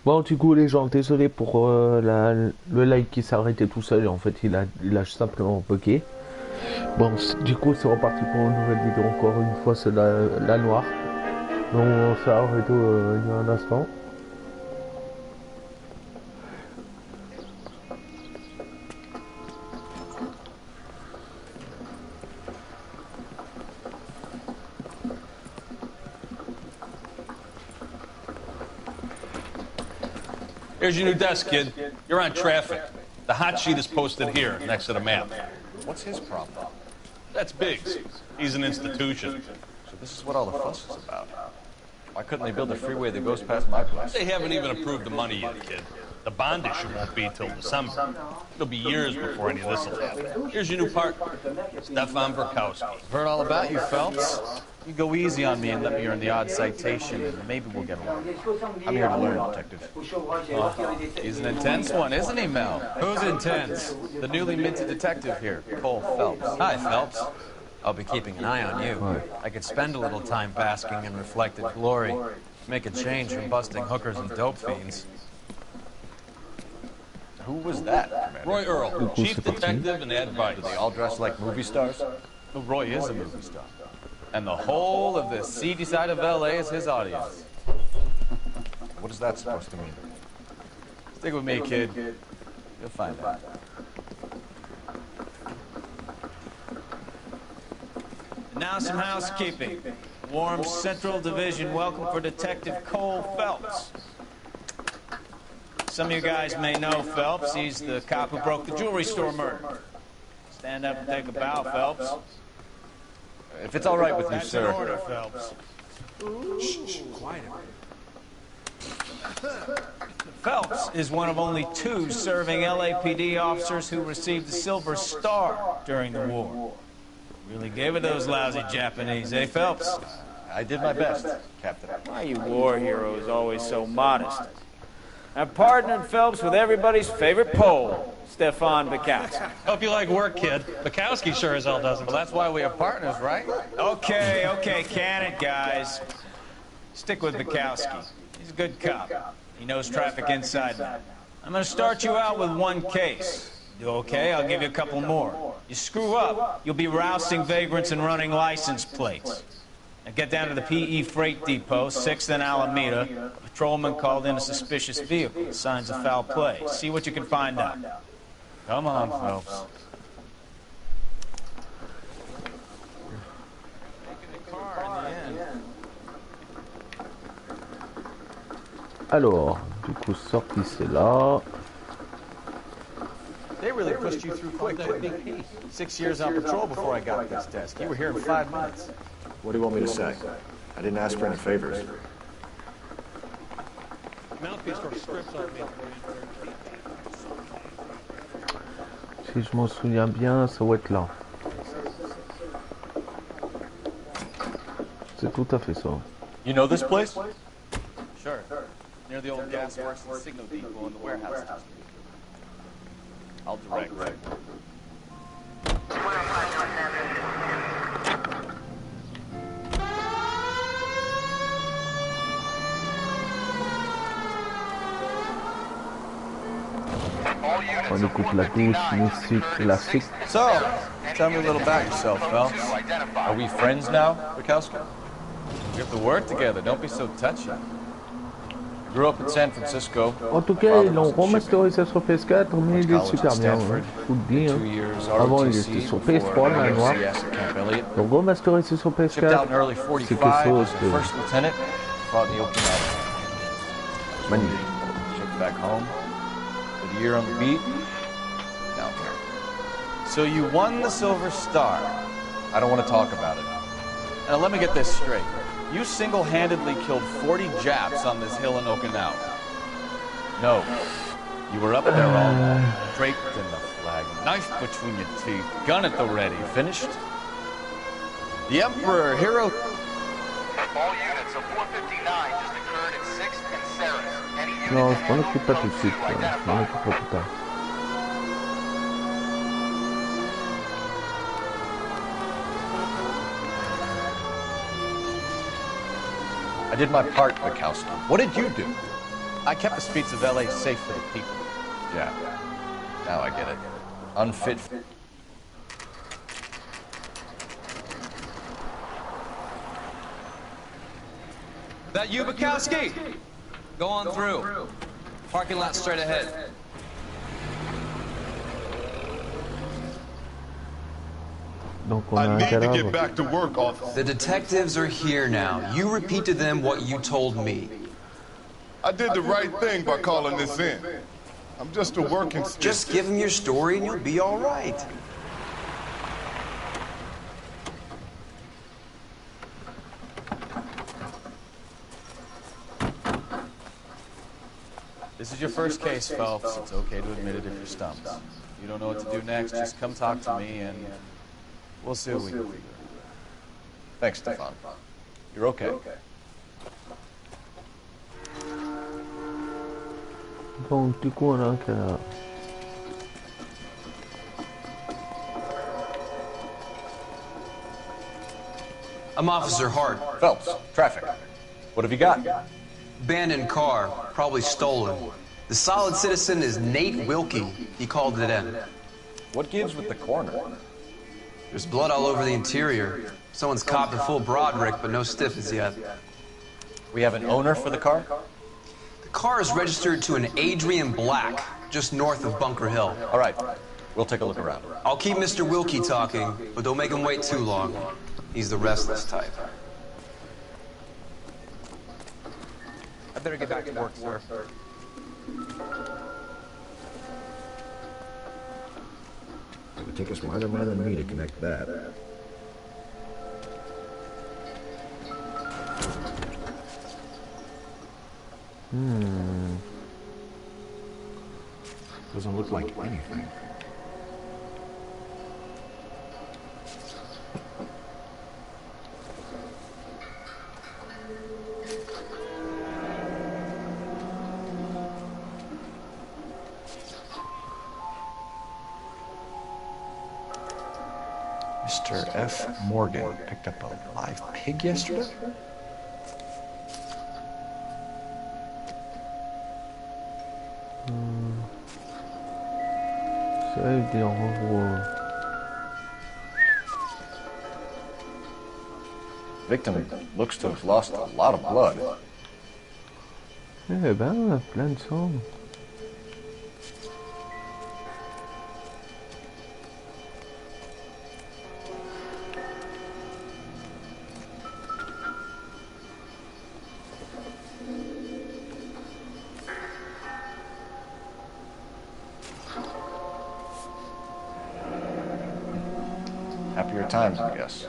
Bon, du coup, les gens, désolé pour le live qui s'est arrêté tout seul. En fait, il a simplement bugué. Bon, du coup, c'est reparti pour une nouvelle vidéo. Encore une fois, c'est la Noire. Donc, on s'est arrêté il y a un instant. Here's your new desk, kid. You're on traffic. The hot sheet is posted here, next to the map. What's his problem? That's Biggs. He's an institution. So this is what all the fuss is about. Why couldn't they build a freeway that goes past my place? They haven't even approved the money yet, kid. The bond issue won't be till December. It'll be years before any of this will happen. Here's your new partner, Stefan Verkowski. Heard all about you, Phelps. You go easy on me and let me earn the odd citation, and maybe we'll get along. I'm here to learn, Detective. Oh, he's an intense one, isn't he, Mel? Who's intense? The newly minted detective here, Cole Phelps. Hi, Phelps. I'll be keeping an eye on you. I could spend a little time basking in reflected glory. Make a change from busting hookers and dope fiends. Who was that, Commander? Roy Earl, chief detective and advice. Do they all dress like movie stars? Well, Roy is a movie star. And the whole of the seedy side of L.A. is his audience. What is that supposed to mean? Stick with me, kid. You'll find out. Now some housekeeping. Warm Central Division welcome for Detective Cole Phelps. Some of you guys may know Phelps. He's the cop who broke the jewelry store murder. Stand up and take a bow, Phelps. If it's all right with you, That's sir. an order, Phelps. Shh, quiet. Phelps is one of only 2 serving LAPD officers who received the Silver Star during the war. Really gave it those lousy Japanese, eh, Phelps? I did my best, Captain. Why are you war heroes always so modest? I've partnered Phelps with everybody's favorite Pole, Stefan Bukowski. Hope you like work, kid. Bukowski sure as hell doesn't. Well, that's why we are partners, right? Okay, can it, guys. Stick with Bukowski. He's a good cop. He knows traffic inside and out. I'm gonna start you out with 1 case. Do okay? I'll give you a couple more. You screw up, you'll be rousting vagrants and running license plates. Now get down to the PE Freight Depot, 6th and Alameda. A patrolman called in a suspicious vehicle. Signs of foul play. See what you can find out. Come on, Phelps. Alors, du coup, sorti, c'est là. They really pushed you through quick, didn't they? 6 years on patrol before I got this desk. You were here in 5 minutes. What do you want me to say? I didn't ask for any favors. Mouthpiece for scripts on me. Si je m'en souviens bien, ça doit être là. C'est tout à fait ça. You know this place? Sure. Near the old gas works and signal depot in the warehouse district. I'll direct. On écoute la douce musique classique. So, tell me a little about yourself, Phelps. Are we friends now, Bukowski? We have to work together. Don't be so touchy. I grew up in San Francisco. En tout cas, ils l'ont remasterisé sur PS4, mais il est super bien, hein. Je vous le dis. Hein. Avant, il était sur PS3, la noire. Donc, remasterisé sur PS4, c'est quelque chose de magnifique. Shipped back home. Did a year on the beat. Now I'm here. So you won the Silver Star. I don't want to talk about it. Now let me get this straight. You single-handedly killed 40 Japs on this hill in Okinawa. No. You were up there all night, draped in the flag, knife between your teeth, gun at the ready. Finished? The Emperor, hero... All units of 459 just occurred at 6th and Sarah's. Any unit Non, je m'en occupe pas tout de suite. Je m'en occuperai plus tard. I did my part, Bukowski. What did you do? I kept the streets of LA safe for the people. Yeah. Now I get it. Unfit. That you, Bukowski? Go on through. Parking lot straight ahead. Donc on a I un need to cadavre. get back to work, officer. The detectives are here now. You repeat to them what you told me. I did the right thing by calling this in. I'm just a working student. Just give them your story and you'll be all right. This is your first case, Phelps. It's okay to admit it if you're stumped. You don't know what to do next, just come talk to me and we'll see what we can figure out. Thanks, Stefan. You're okay. Donc du coup on a un cadavre. I'm Officer Hart. Phelps, traffic. What have you got? Abandoned car, probably stolen. The solid citizen is Nate Wilkie. He called it in. What gives with the coroner? There's blood all over the interior. Someone's copped a full Broderick, but no stiffs yet. We have an owner for the car? The car is registered to an Adrian Black, just north of Bunker Hill. All right. We'll take a look around. I'll keep Mr. Wilkie talking, but don't make him wait too long. He's the restless type. I better get back to work, sir. It would take a smarter man than me to connect that. Doesn't look like anything. Mr. F. Morgan picked up a live pig yesterday? Ça veut dire en gros. Victim looks to have lost a lot of blood. Eh ben, plein de sang. Happier times, I guess.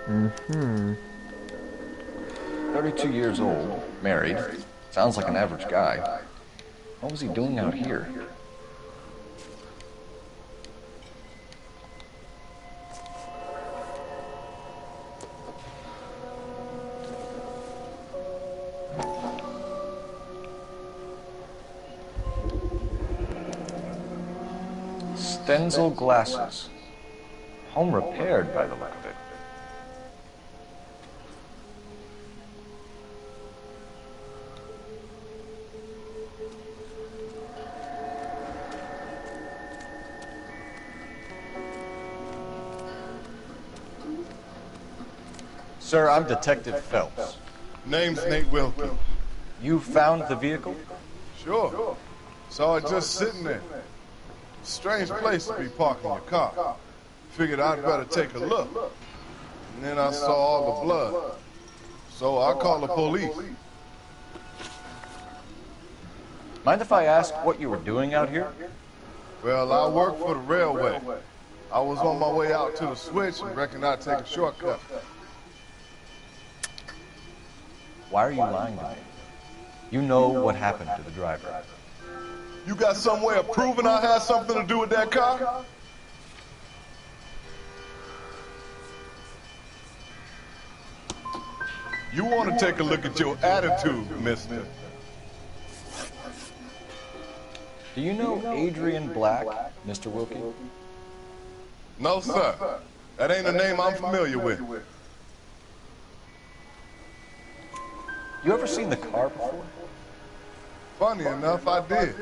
Mm-hmm. 32 years old, married. Sounds like an average guy. What was he doing out here? Stenzel glasses. Home repaired by the look of it. Sir, I'm Detective Phelps. Name's Nate Wilkie. You found the vehicle? Sure. Saw it just sitting there. Strange place to be parking your car. Figured I'd better take a look. And then I saw all the blood. So I called the police. Mind if I ask what you were doing out here? Well, I work for the railway. I was on my way out to the switch and reckoned I'd take a shortcut. Why are you lying to me? You know what happened to the driver. You got some way of proving I had something to do with that car? You want to take a look at your attitude, mister. Do you know Adrian Black, Mr. Wilkie? No, sir. That ain't a name I'm familiar with. You ever seen the car before? Funny enough, I did.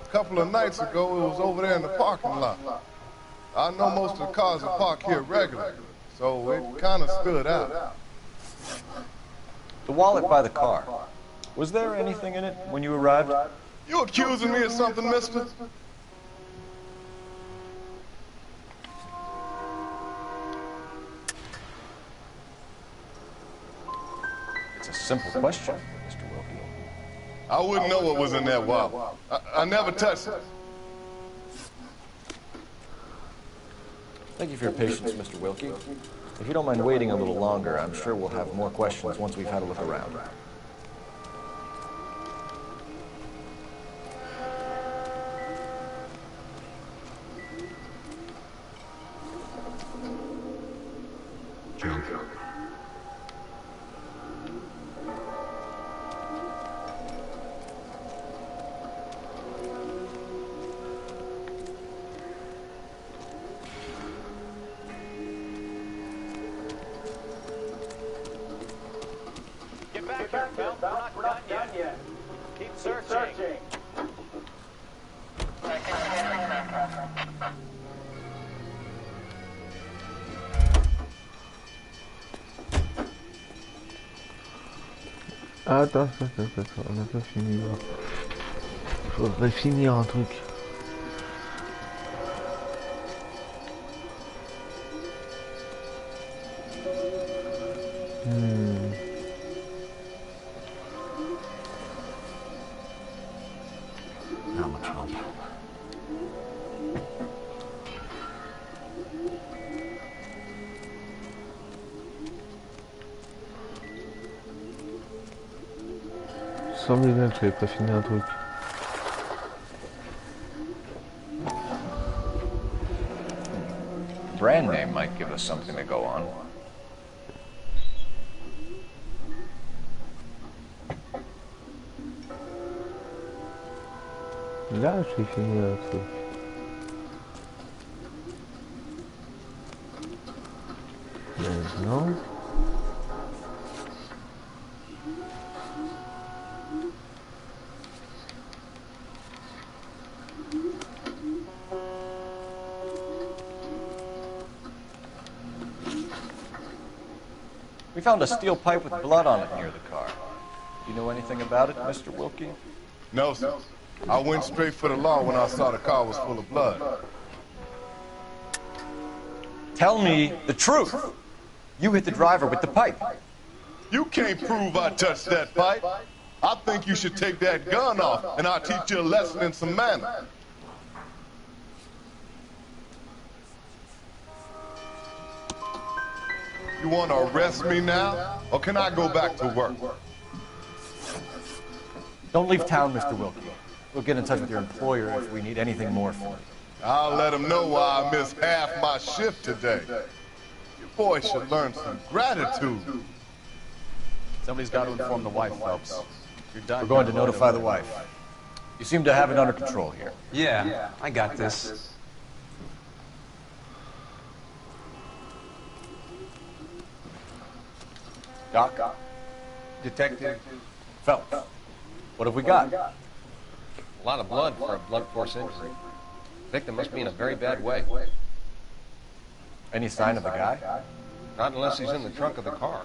A couple of nights ago, it was over there in the parking lot. I know most of the cars are parked here regularly, so it kind of stood out. The wallet by the car. Was there anything in it when you arrived? You accusing me of something, mister? It's a simple question, Mr. Wilkie. I wouldn't know what was in that wallet. I never touched it. Thank you for your patience, Mr. Wilkie. If you don't mind waiting a little longer, I'm sure we'll have more questions once we've had a look around. Joe. Get back here, Phil. We're not done yet. Keep searching. Attends, on n'a pas fini là. Faudrait finir un truc. Not much help. Semblait bien que j'avais pas fini un truc. Brand name might give us something to go on. Là, j'ai fini un truc. Non. We found a steel pipe with blood on it near the car. Do you know anything about it, Mr. Wilkie? No, sir. I went straight for the law when I saw the car was full of blood. Tell me the truth. You hit the driver with the pipe. You can't prove I touched that pipe. I think you should take that gun off, and I'll teach you a lesson in some manners. You want to arrest me now, or can I go back to work? Don't leave town, Mr. Wilkie. We'll get in touch with your employer if we need anything more from you. I'll let him know why I missed half my shift today. You boys should learn some gratitude. Somebody's got to inform the wife, Phelps. You're done. We're going to notify the wife. You seem to have it under control here. Yeah, I got this. Doc? Detective, Phelps. What have we got? a lot of blood for a blunt force injury. Victim must be in a very bad way. Any sign of the guy? Not unless he's in the trunk of the car.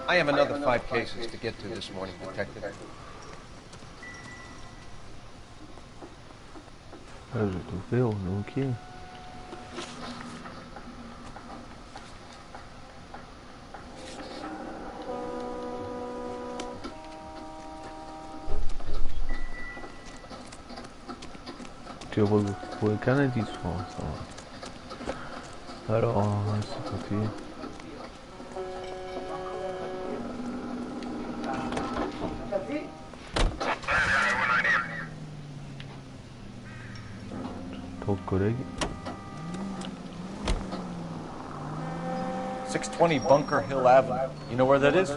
I have another 5 cases to get to this morning, Detective. Ah, j'ai tout fait, on est ok. Tu retrouves qu'un indice pour l'instant. Alors, c'est parti. votre collègue. 620 Bunker Hill Avenue. You know where that is?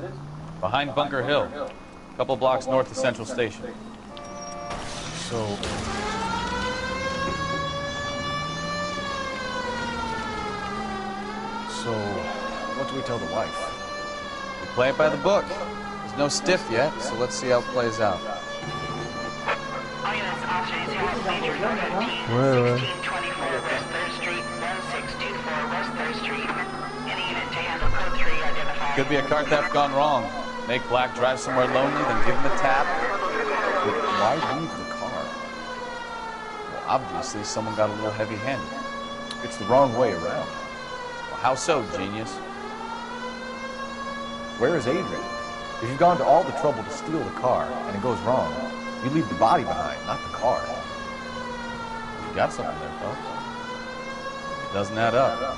Behind Bunker Hill. A couple blocks north of Central Station. So, what do we tell the wife? We play it by the book. There's no stiff yet, so let's see how it plays out. Ouais, ouais. Could be a car theft gone wrong. Make Black drive somewhere lonely, then give him a tap. But why leave the car? Well, obviously, someone got a little heavy-handed. It's the wrong way around. Well, how so, genius? Where is Adrian? If you've gone to all the trouble to steal the car and it goes wrong, you leave the body behind, not the car. You got something there, folks. Doesn't add up.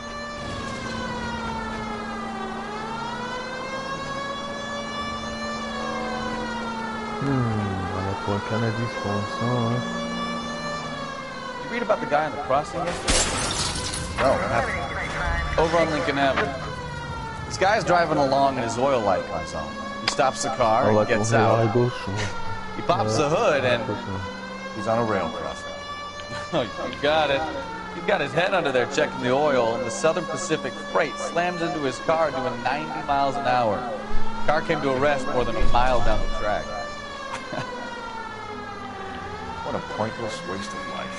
Voilà pour un cannabis pour l'instant. Hein. Did you read about the guy on the crossing yesterday? No, what happened? Over on Lincoln Avenue. This guy's driving along and his oil light comes on. He stops the car and gets out. He pops the hood and he's on a rail crossing. Oh, you got it. He got his head under there checking the oil, and the Southern Pacific Freight slams into his car doing 90 miles an hour. The car came to a rest more than a mile down the track. What a pointless waste of life.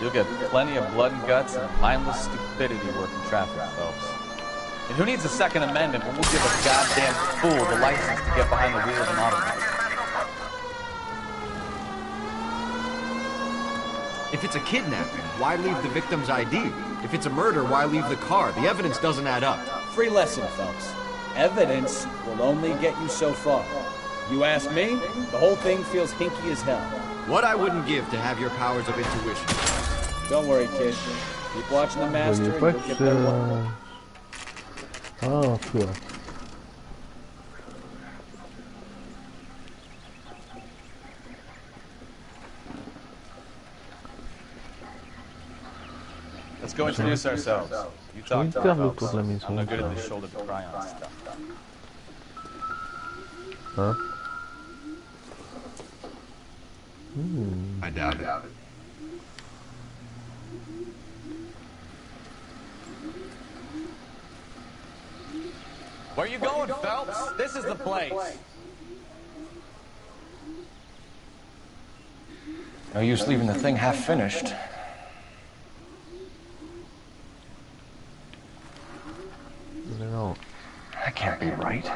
You'll get plenty of blood and guts and mindless stupidity working traffic, folks. And who needs a Second Amendment when we'll give a goddamn fool the license to get behind the wheel of an automobile? If it's a kidnapping, why leave the victim's ID? If it's a murder, why leave the car? The evidence doesn't add up. Free lesson, folks. Evidence will only get you so far. You ask me, the whole thing feels hinky as hell. What I wouldn't give to have your powers of intuition. Don't worry, kid. Keep watching the master and you'll get there one. Ah, toi. Let's go introduce ourselves. You talk to our folks. I'm no good at this shoulder to cry on stuff. Huh? I doubt it. Where you going, Phelps? This is the place. No use leaving the thing half finished. No. That can't be right.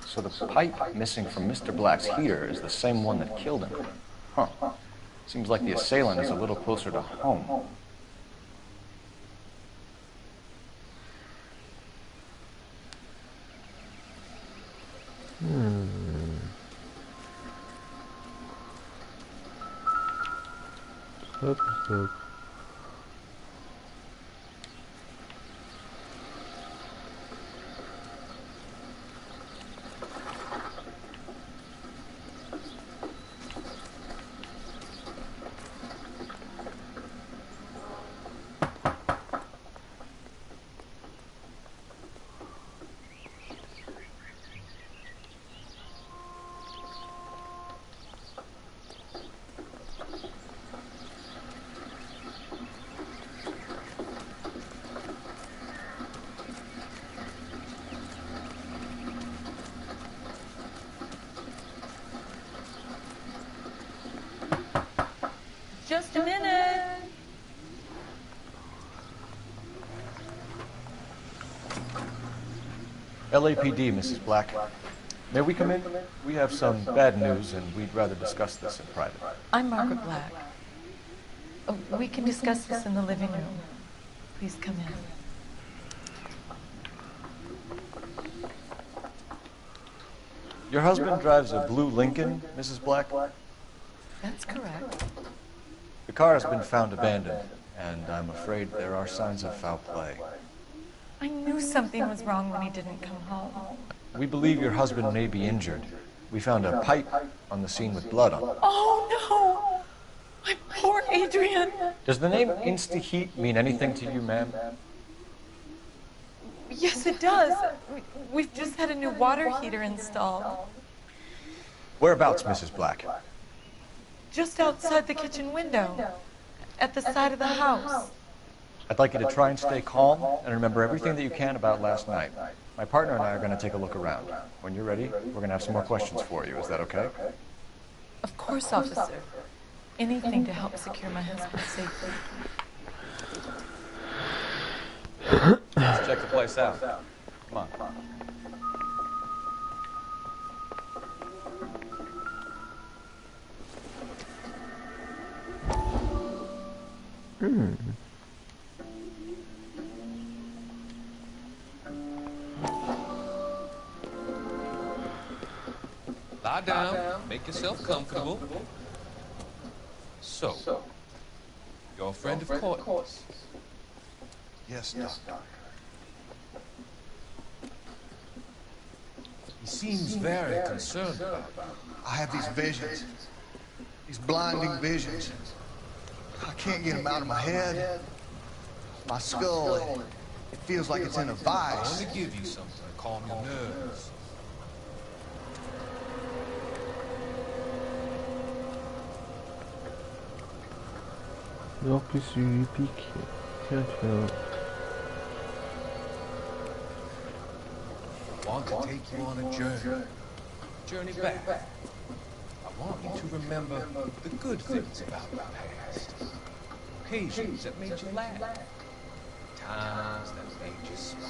So the pipe missing from Mr. Black's heater is the same one that killed him. Huh. Seems like the assailant is a little closer to home. Stop. Just a minute. LAPD, Mrs. Black. May we come in? We have some bad news, and we'd rather discuss this in private. I'm Margaret Black. Oh, we can discuss this in the living room. Please come in. Your husband drives a blue Lincoln, Mrs. Black? That's correct. The car has been found abandoned, and I'm afraid there are signs of foul play. I knew something was wrong when he didn't come home. We believe your husband may be injured. We found a pipe on the scene with blood on it. Oh, no! My poor Adrian! Does the name Insta-Heat mean anything to you, ma'am? Yes, it does. We've just had a new water heater installed. Whereabouts, Mrs. Black? Just outside the kitchen window. At the side of the house. I'd like you to try and stay calm and remember everything that you can about last night. My partner and I are going to take a look around. When you're ready, we're going to have some more questions for you. Is that okay? Of course, officer. Anything to help secure my husband's safety. Let's check the place out. Come on. Lie down, make yourself comfortable. So, you're a friend of Courtney's? Yes, Doc. He seems very concerned about you. I have these visions. These blinding visions. I can't get them out of my head. My skull, it feels like it's in a vice. I want to give you something to calm your nerves. En plus, il lui pique. Tiens, tu fais I want to take you on a journey back. I want you to remember the good things about your past. Occasions that made you laugh. Times that made you smile.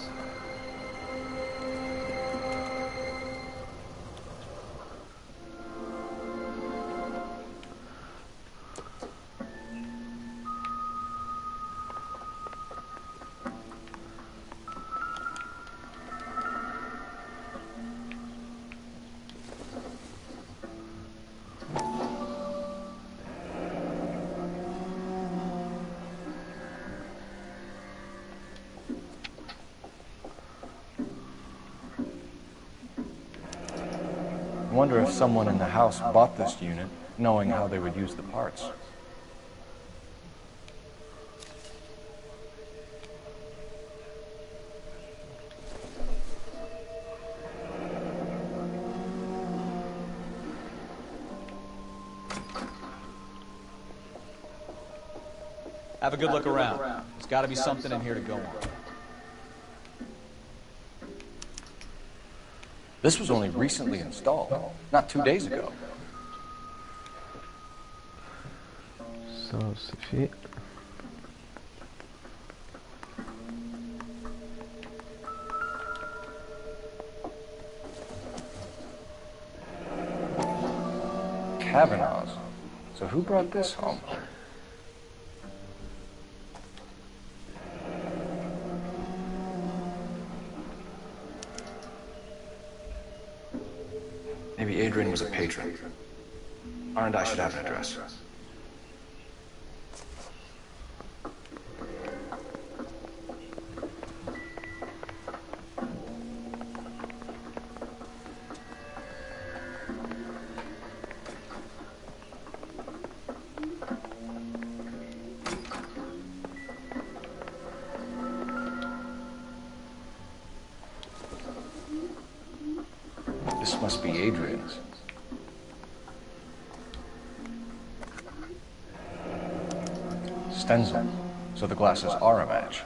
I wonder if someone in the house bought this unit, knowing how they would use the parts. Have a good look around. There's got to be something in here to go on. This was only recently installed, not 2 days ago. Ça, c'est fait. Kavanaugh's. So who brought this home? Maybe Adrian was a patron. R&I should have an address. This must be Adrian's. Stencil, so the glasses are a match.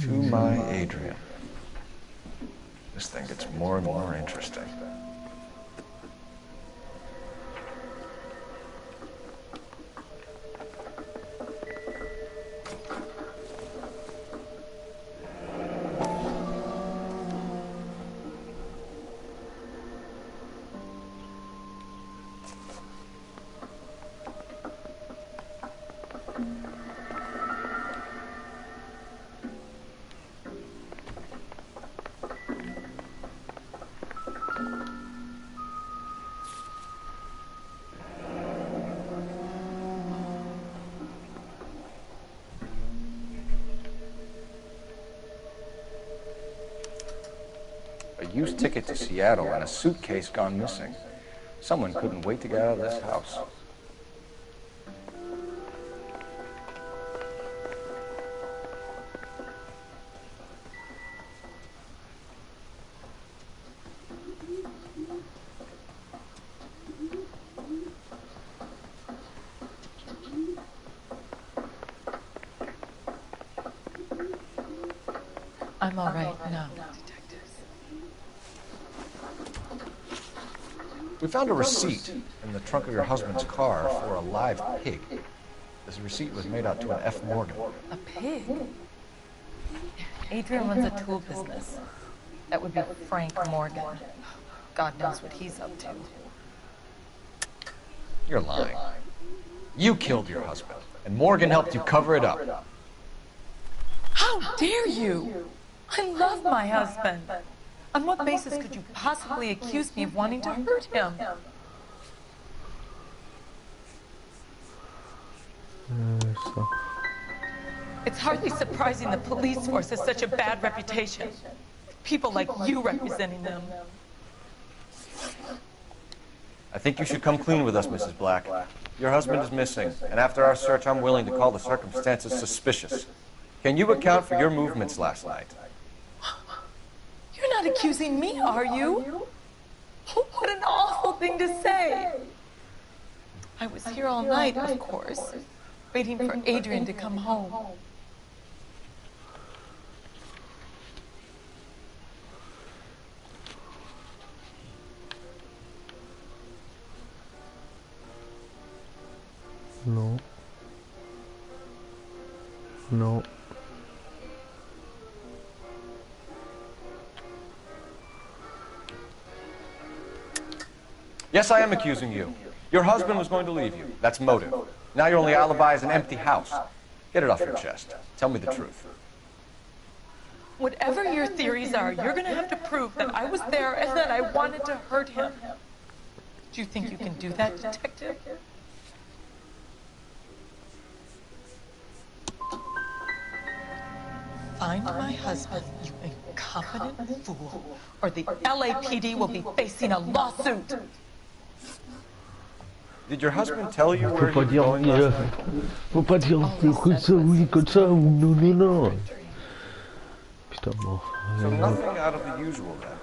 To my Adrian. This thing gets more and more interesting. A used ticket to Seattle and a suitcase gone missing. Someone couldn't wait to get out of this house. I'm all right now, detectives. We found a receipt in the trunk of your husband's car for a live pig. This receipt was made out to an F. Morgan. A pig? Adrian runs a tool business. That would be Frank Morgan. God knows what he's up to. You're lying. You killed your husband, and Morgan helped you cover it up. How dare you? I love my husband. On what basis could you possibly accuse me of wanting to hurt him? It's hardly surprising the police force has such a bad reputation. People like you representing them. I think you should come clean with us, Mrs. Black. Your husband is missing, and after our search, I'm willing to call the circumstances suspicious. Can you account for your movements last night? You're not accusing me, are you? What an awful thing to say. I was here all night, of course, waiting for Adrian to come home. No. No. Yes, I am accusing you. Your husband was going to leave you. That's motive. Now your only alibi is an empty house. Get it off your chest. Tell me the truth. Whatever your theories are, you're going to have to prove that I was there and that I wanted to hurt him. Do you think you can do that, detective? Find my husband, you incompetent fool, or the LAPD will be facing a lawsuit. Did your husband tell you where he Faut was going last night? Faut pas dire comme ça, oui, comme ça, ou non, non, non. Putain, bon. So nothing out of the usual then?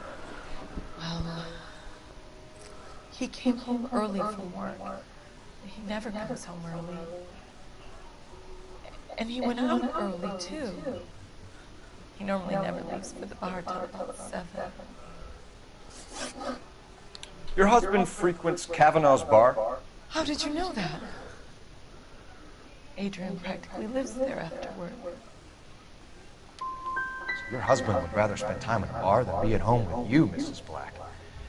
Well, he came home early from work. He never comes home early. And he went out early, too. He normally never leaves for the bar till about 7. Your husband frequents Kavanaugh's bar? How did you know that? Adrian practically lives there after work. Your husband would rather spend time at a bar than be at home with you, Mrs. Black.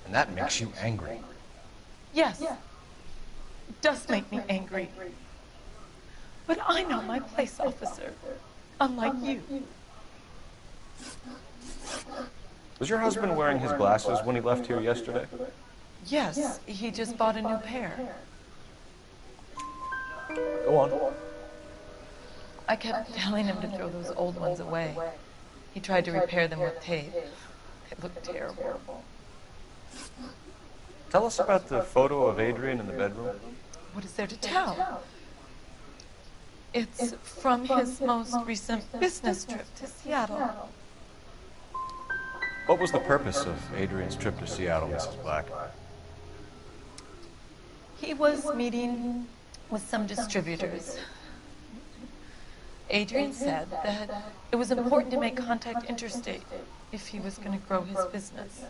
And that makes you angry. Yes, it does make me angry. But I know my place, officer, unlike you. Was your husband wearing his glasses when he left here yesterday? Yes, he just bought a new pair. Go on. I kept telling him to throw those old ones away. He tried to repair them with tape. They looked terrible. Tell us about the photo of Adrian in the bedroom. What is there to tell? It's from his most recent business trip to Seattle. What was the purpose of Adrian's trip to Seattle, Mrs. Black? He was meeting with some distributors. Adrian said that it was important to make contact interstate if he was going to grow his business.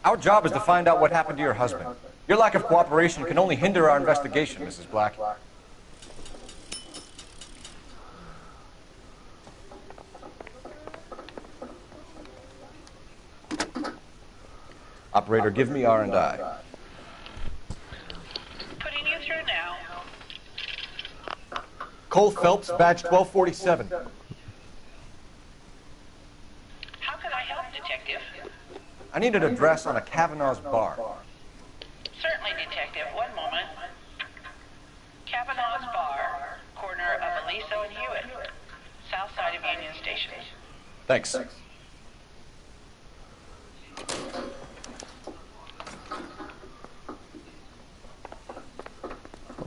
Our job is to find out what happened to your husband. Your lack of cooperation can only hinder our investigation, Mrs. Black. Operator, give me R&I. Putting you through now. Cole Phelps, badge 1247. How can I help, Detective? I need an address on a Kavanaugh's bar. Certainly, Detective. One moment. Kavanaugh's Bar, corner of Aliso and Hewitt, south side of Union Station. Thanks.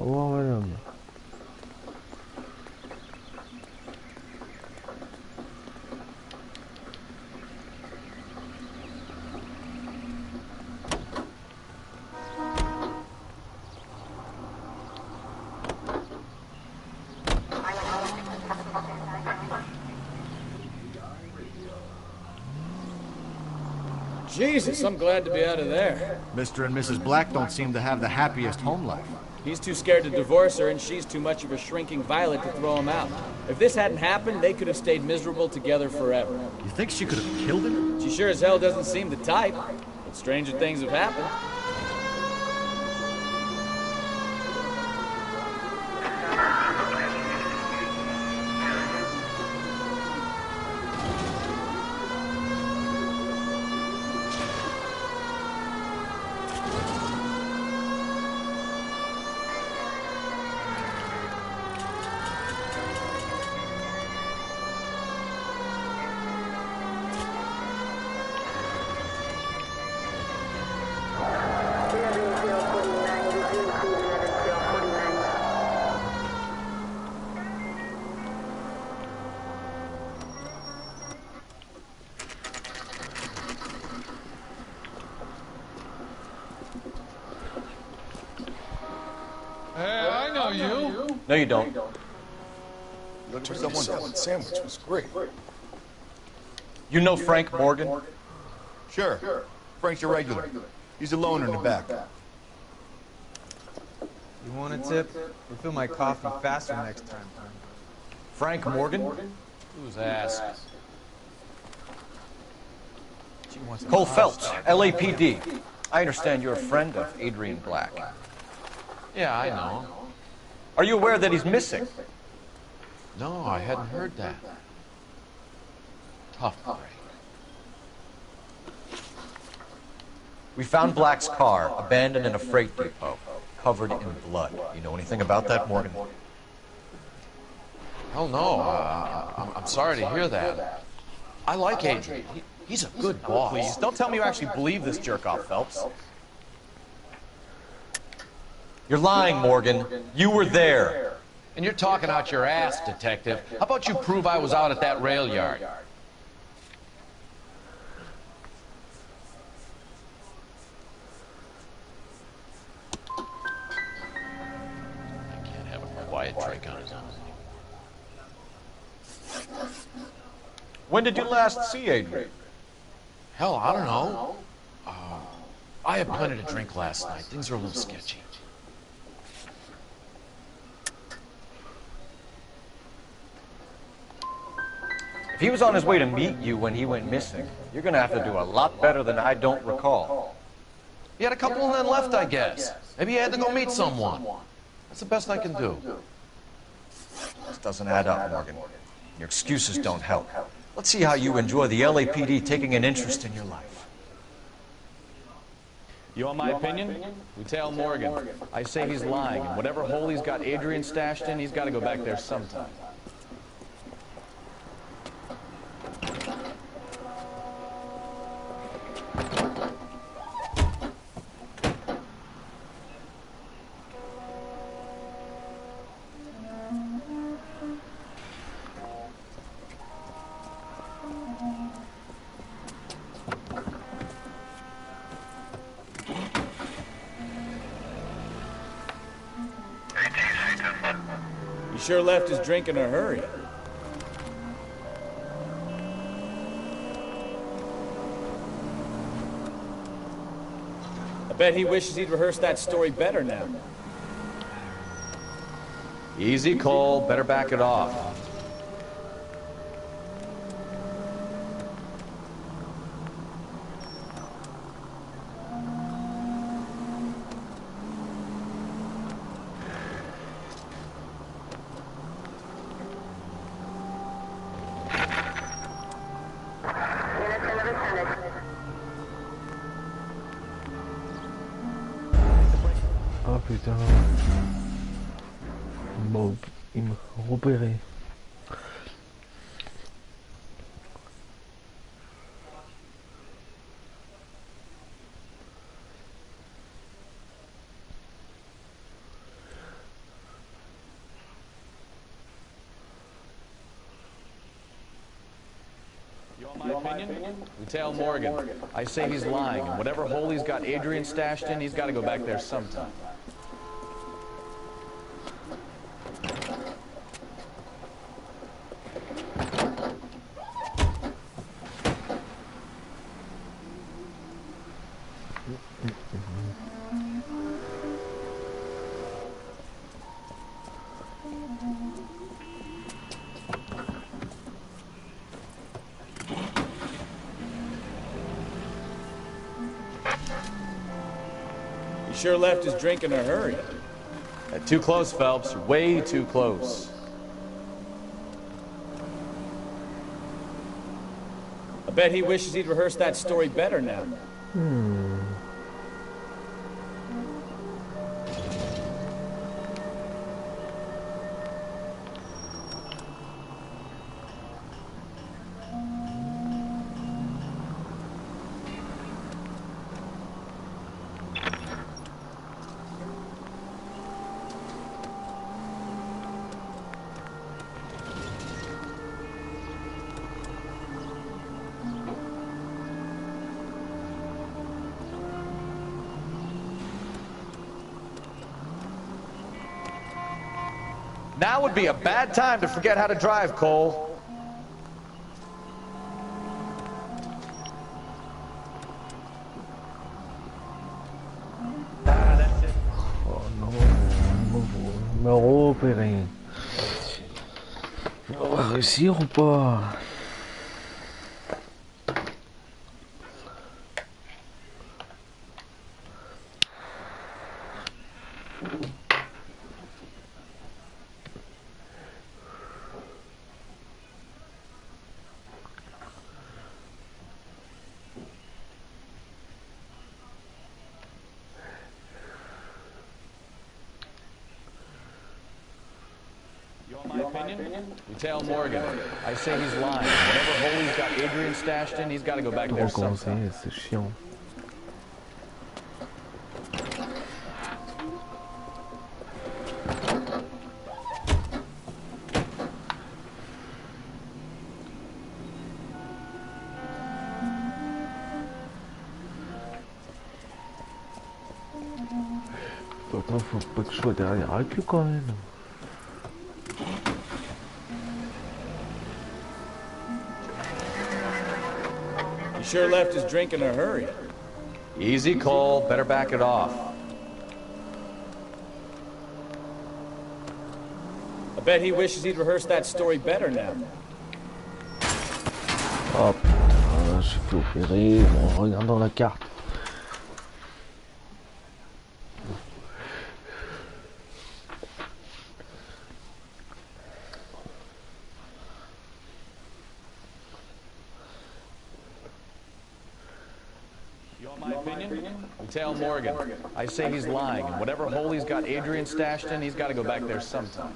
revoir, madame. Jesus, I'm glad to be out of there. Mr. and Mrs. Black don't seem to have the happiest home life. He's too scared to divorce her, and she's too much of a shrinking violet to throw him out. If this hadn't happened, they could have stayed miserable together forever. You think she could have killed him? She sure as hell doesn't seem the type, but stranger things have happened. Hey, I know you. No, you don't. Someone sandwich was great. You know Frank Morgan? Sure. Frank's a regular. He's a loner in the back. You want a tip? Refill my coffee faster next time. Frank Morgan? Who's ass? Cole Phelps, LAPD. I understand you're a friend of Adrian Black. Yeah, I know. Are you aware that he's missing? No, I hadn't heard that. Tough break. We found Black's car abandoned in a freight depot, covered in blood. You know anything about that, Morgan? Hell no. I'm sorry to hear that. I like Adrian. He's a good boss. Please, don't tell me you actually believe this jerk-off, Phelps. You're lying, Morgan. You were there. And you're talking out your ass, detective. How about you prove I was out at that rail yard? I can't have a quiet drink on his own. When did you last see Adrian? Hell, I don't know. I had plenty to drink last night. Things are a little sketchy. If he was on his way to meet you when he went missing, you're gonna have to do a lot better than I don't recall. He had a couple of men left, I guess. Maybe he had to go meet someone. That's the best I can do. This doesn't add up, Morgan. Your excuses don't help. Let's see how you enjoy the LAPD taking an interest in your life. You want my opinion? We tell Morgan. I say he's lying, and whatever hole he's got Adrian stashed in, he's got to go back there sometime. He sure left his drink in a hurry. I bet he wishes he'd rehearsed that story better now. Easy, Cole. Better back it off. Oh putain. Bon, il m'a repéré. opinion? We tell Morgan. I say he's lying, and whatever hole he's got Adrian stashed in, he's got to go back there sometime. He sure left his drink in a hurry. Too close, Phelps. You're way too close. I bet he wishes he'd rehearsed that story better now. Now would be a bad time to forget how to drive, Cole. Oh non, me repérer. On va réussir ou pas? We tell Morgan. I say he's lying. Whatever hole he's got Adrian stashed in, he's got to go back there sometime. C'est chiant. Attends, faut pas que je sois derrière avec lui quand même. He sure left his drink in a hurry. Easy, Cole. Better back it off. I bet he wishes he'd rehearsed that story better now. Oh putain, j'ai fait opérer en regardant la carte. We tell Morgan. I say he's lying, and whatever hole he's got Adrian stashed in, he's got to go back there sometime.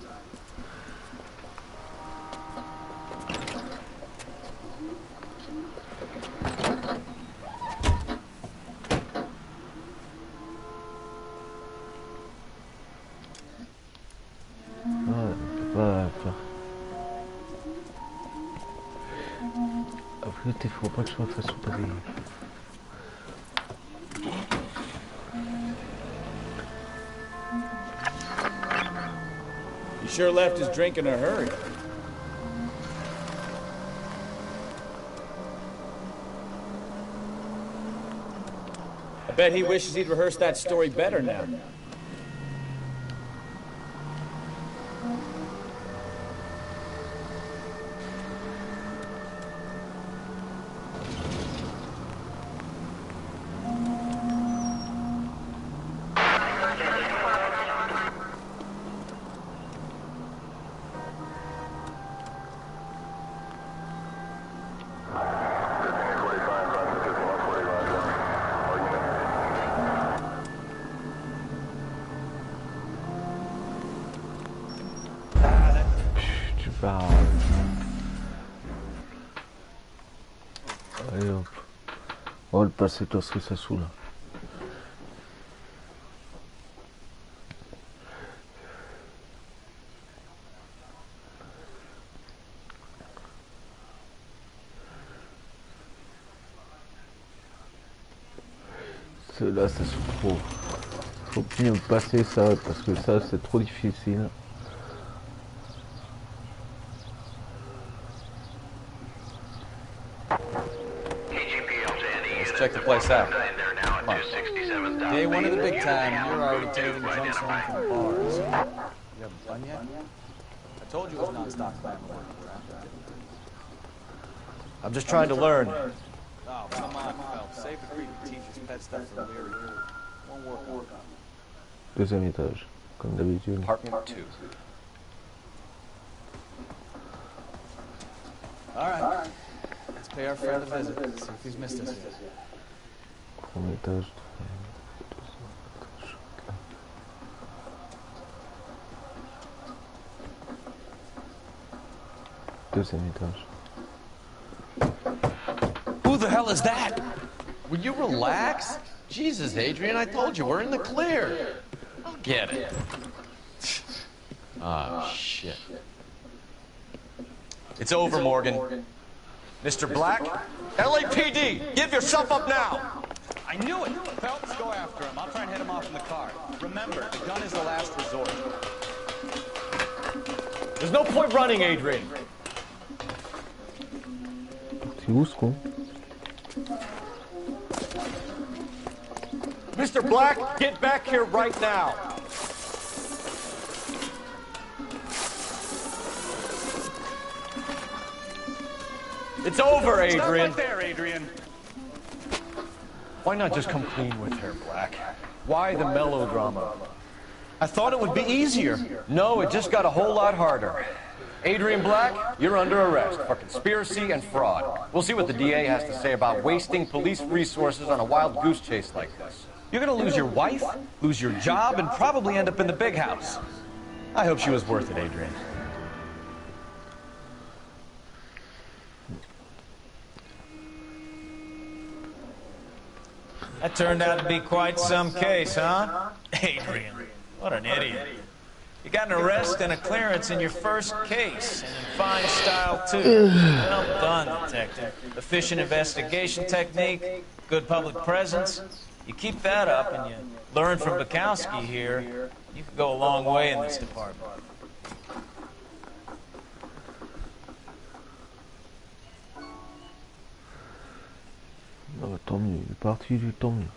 Après, il faut pas que je me fasse opérer. He sure left his drink in a hurry. I bet he wishes he'd rehearsed that story better now. Allez hop. On va le passer toi ce que ça saoule. Là, ça se trop. Faut mieux passer ça parce que ça, c'est trop difficile. Let's check the place out. Come on. Day one of the big time, you're already tailing junks home from bars. You haven't done yet? I told you it was non-stop plan work. I'm just trying to learn. Oh, come on, Phelps. Save the creep and teach his pet stuff for Leary. Won't work on. Deuxième étage, comme d'habitude. Apartment 2. All right. Let's pay our friend a visit. See if he's missed us yet. Premier étage. Deuxième étage. Who the hell is that? Will you relax? Jesus, Adrian, I told you, we're in the clear. I'll get it. Oh, shit. It's over, Morgan. Mr. Black? LAPD, give yourself up now! I knew it! Phelps, go after him. I'll try and head him off in the car. Remember, the gun is the last resort. There's no point running, Adrian. C'est où ce con? Mr. Black, get back here right now. It's over, Adrian. Stop right there, Adrian. Why not just come clean with her, Black? Why the melodrama? I thought it would be easier. No, it just got a whole lot harder. Adrian Black, you're under arrest for conspiracy and fraud. We'll see what the DA has to say about wasting police resources on a wild goose chase like this. You're gonna lose your wife, lose your job, and probably end up in the big house. I hope she was worth it, Adrian. That turned out to be quite some case, huh? Adrian, what an idiot. You got an arrest and a clearance in your first case, and in fine style, too. Well done, detective. Efficient investigation technique, good public presence. You keep that up and you learn from Bukowski here, you can go a long way in this department. Oh, tant mieux, il est parti, tant mieux.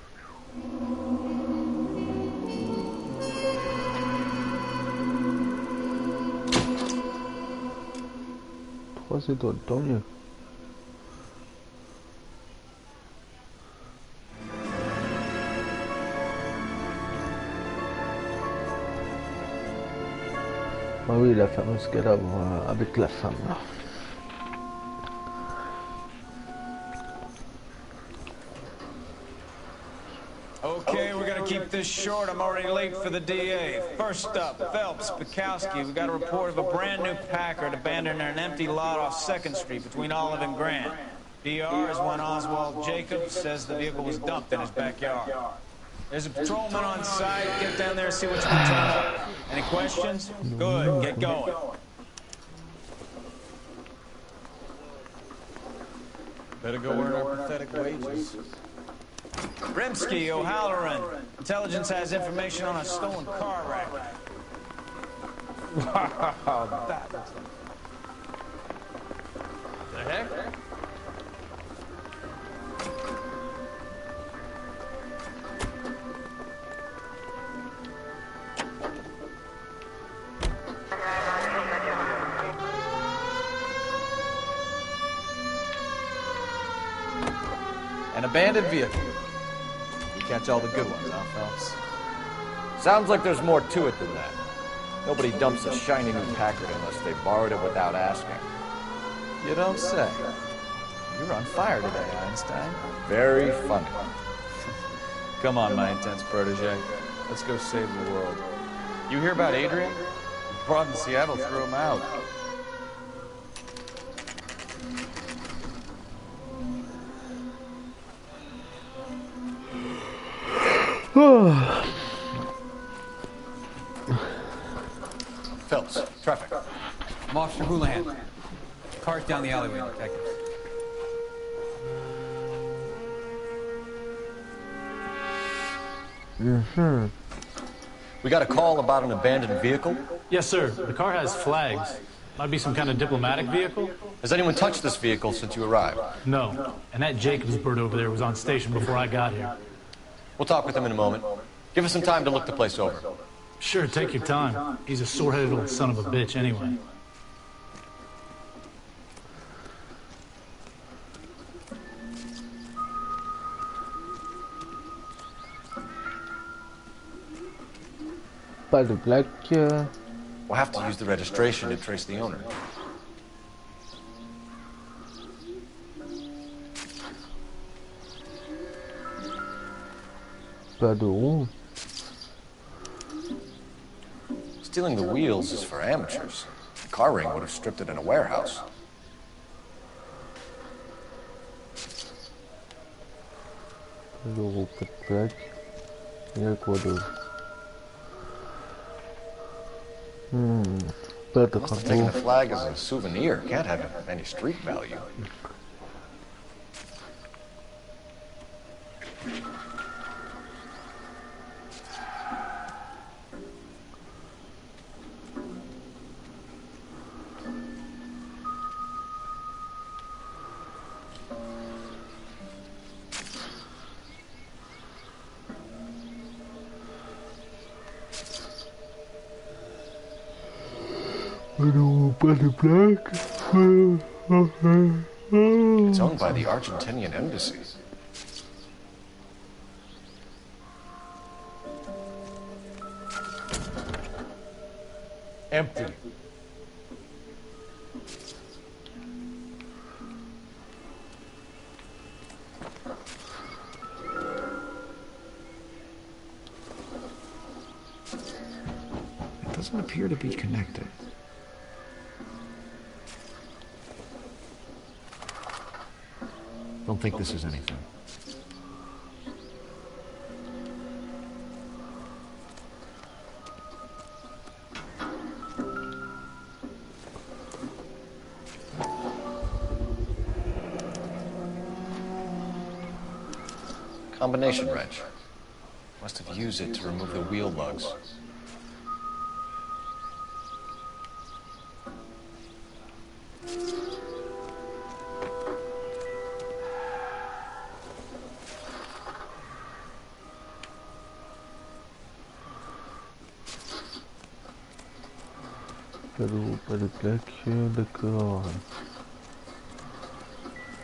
Trois étoiles, tant mieux. Ah oui, la fameuse cadavre avec la femme. Okay, we're gonna keep this short. I'm already late for the DA. First up, Phelps, Bukowski. We got a report of a brand new Packard abandoned in an empty lot off 2nd Street between Olive and Grant. PR is one Oswald Jacobs says the vehicle was dumped in his backyard. There's a patrolman on site. Get down there and see what you can turn up. Any questions? Good. Get going. Better go earn our pathetic wages. Rimsky, O'Halloran. Intelligence has information on a stolen car wreck. Wow, that looks like... The heck? An abandoned vehicle. You catch all the good ones, huh, Phelps? Sounds like there's more to it than that. Nobody dumps a shiny new Packard unless they borrowed it without asking. You don't say. You're on fire today, Einstein. Very funny. Come on, my intense protege. Let's go save the world. You hear about Adrian? The broad in Seattle threw him out. Phelps, traffic. I'm Officer Houlihan. Car's down the alleyway, detective. Mm-hmm. We got a call about an abandoned vehicle? Yes, sir. The car has flags. Might be some kind of diplomatic vehicle. Has anyone touched this vehicle since you arrived? No. And that Jacobs bird over there was on station before I got here. We'll talk with him in a moment. Give us some time to look the place over. Sure, take your time. He's a sore-headed old son of a bitch anyway. Pas de plaque. We'll have to use the registration to trace the owner. Pas de roue. Stealing the wheels is for amateurs. The car ring would have stripped it in a warehouse. Pas de roue, pas de plaque. Il y a quoi d'autre? Pas de Must have taken the rapport. flag as a souvenir. Can't have any street value. Non, pas de plaque. It's owned by the Argentinian embassy. Empty. It doesn't appear to be connected. Don't think this is anything. Combination wrench. Must have used it to remove the wheel lugs. Pas de roue, pas de plaque. D'accord.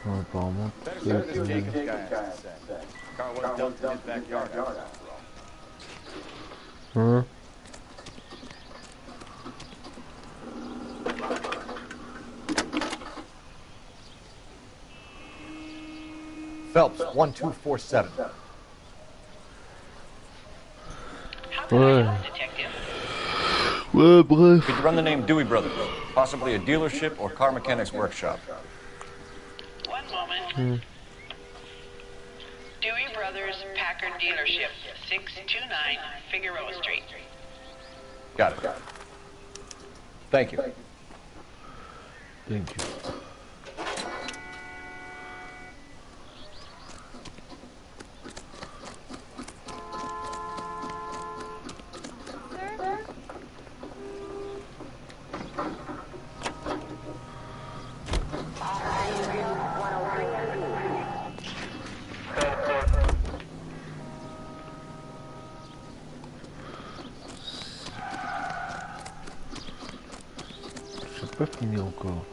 Bon, apparemment, Better tout see ça, what this Jacobs guy has to say. Car was dumped in his backyard after all. Hein? Phelps, 1247. Ouais. Ouais, bref. Could you run the name Dewey Brothers? Possibly a dealership or car mechanics workshop. One moment. Dewey Brothers Packard Dealership, 629 Figueroa Street. Got it. Thank you. Thank you. J'ai pas fini encore.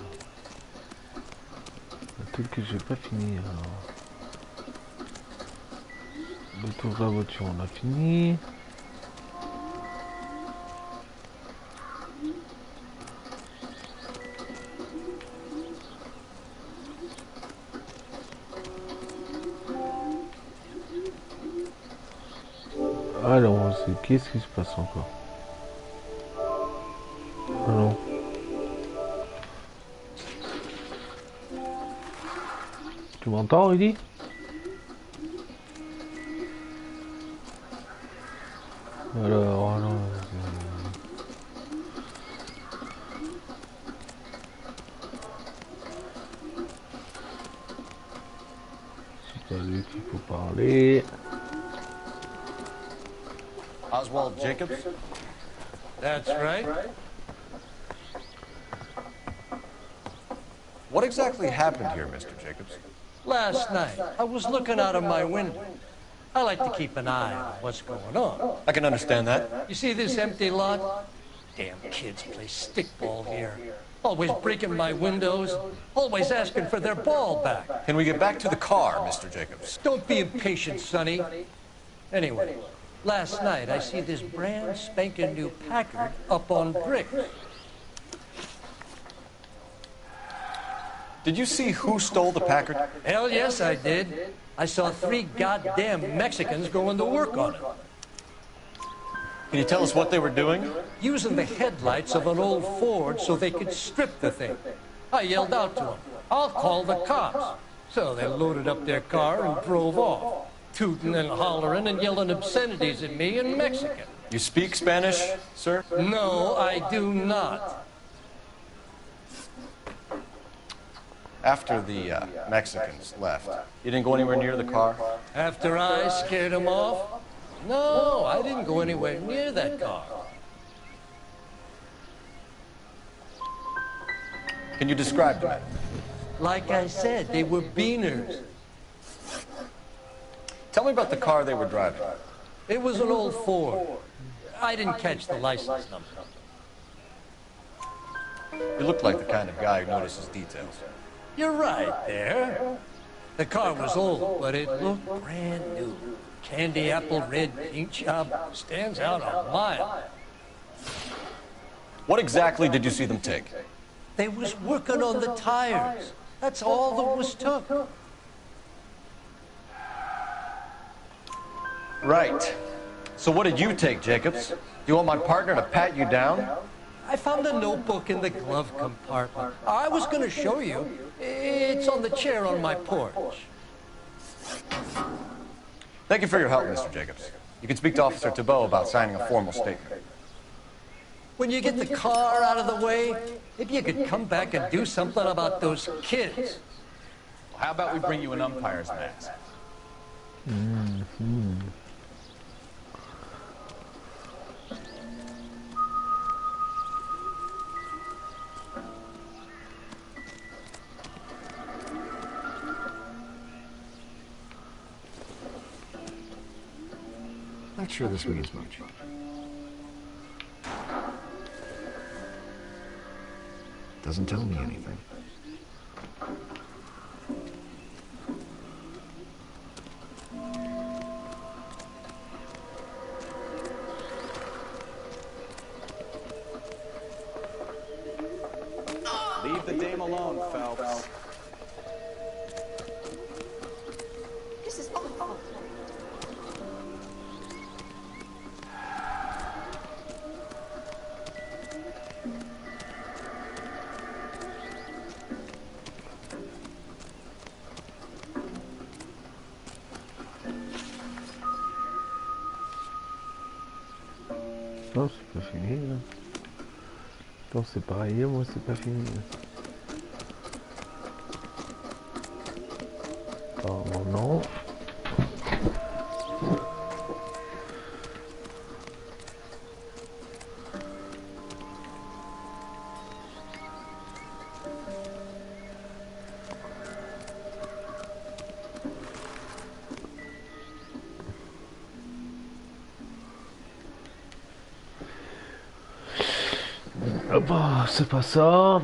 Un truc que j'ai pas fini alors. Le tour de la voiture on a fini. Alors, qu'est-ce qui se passe encore? Ah non. Tu m'entends, Rudy? Alors, c'est pas lui qu'il faut parler. Oswald Jacobs? That's right. What exactly happened here, Mr. Jacobs? Last night, I was looking out of my window. I like to keep an eye on what's going on. I can understand that. You see this empty lot? Damn kids play stickball here. Always breaking my windows, always asking for their ball back. Can we get back to the car, Mr. Jacobs? Don't be impatient, Sonny. Anyway, last night I see this brand spanking new Packard up on bricks. Did you see who stole the Packard? Hell yes, I did. I saw 3 goddamn Mexicans going to work on it. Can you tell us what they were doing? Using the headlights of an old Ford so they could strip the thing. I yelled out to them, "I'll call the cops." So they loaded up their car and drove off, tooting and hollering and yelling obscenities at me in Mexican. You speak Spanish, sir? No, I do not. After the Mexicans left, you didn't go anywhere near the car? After I scared them off? No, I didn't go anywhere near that car. Can you describe the men? Like I said, they were beaners. Tell me about the car they were driving. It was an old Ford. I didn't catch the license number. You look like the kind of guy who notices details. You're right there. The car was old, but it looked brand new. Candy apple red paint job stands out a mile. What exactly did you see them take? They was working on the tires. That's all that was took. Right. So what did you take, Jacobs? Do you want my partner to pat you down? I found a notebook in the glove compartment. I was going to show you. It's on the chair on my porch. Thank you for your help, Mr. Jacobs. You can speak to Officer Thibault about signing a formal statement. When you get the car out of the way, if you could come back and do something about those kids. Well, how about we bring you an umpire's mask? Not sure this means much. Doesn't tell me anything. Leave the dame alone, Phelps. This is awful. Non, c'est pas fini là. Attends, c'est pareil, moi c'est pas fini. Oh non. Bah, c'est pas ça.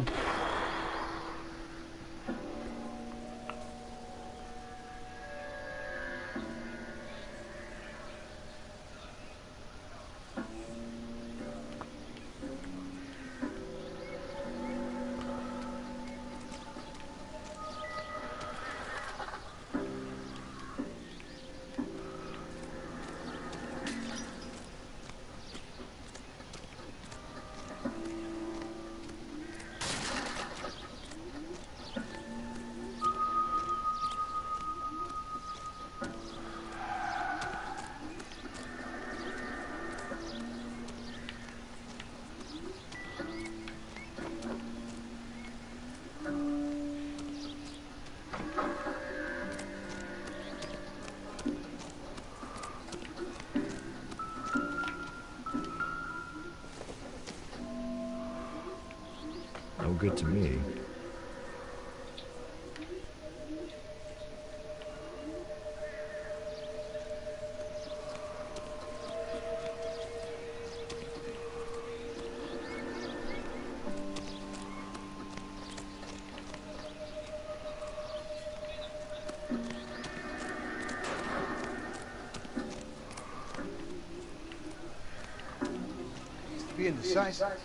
good to me. Be indecisive.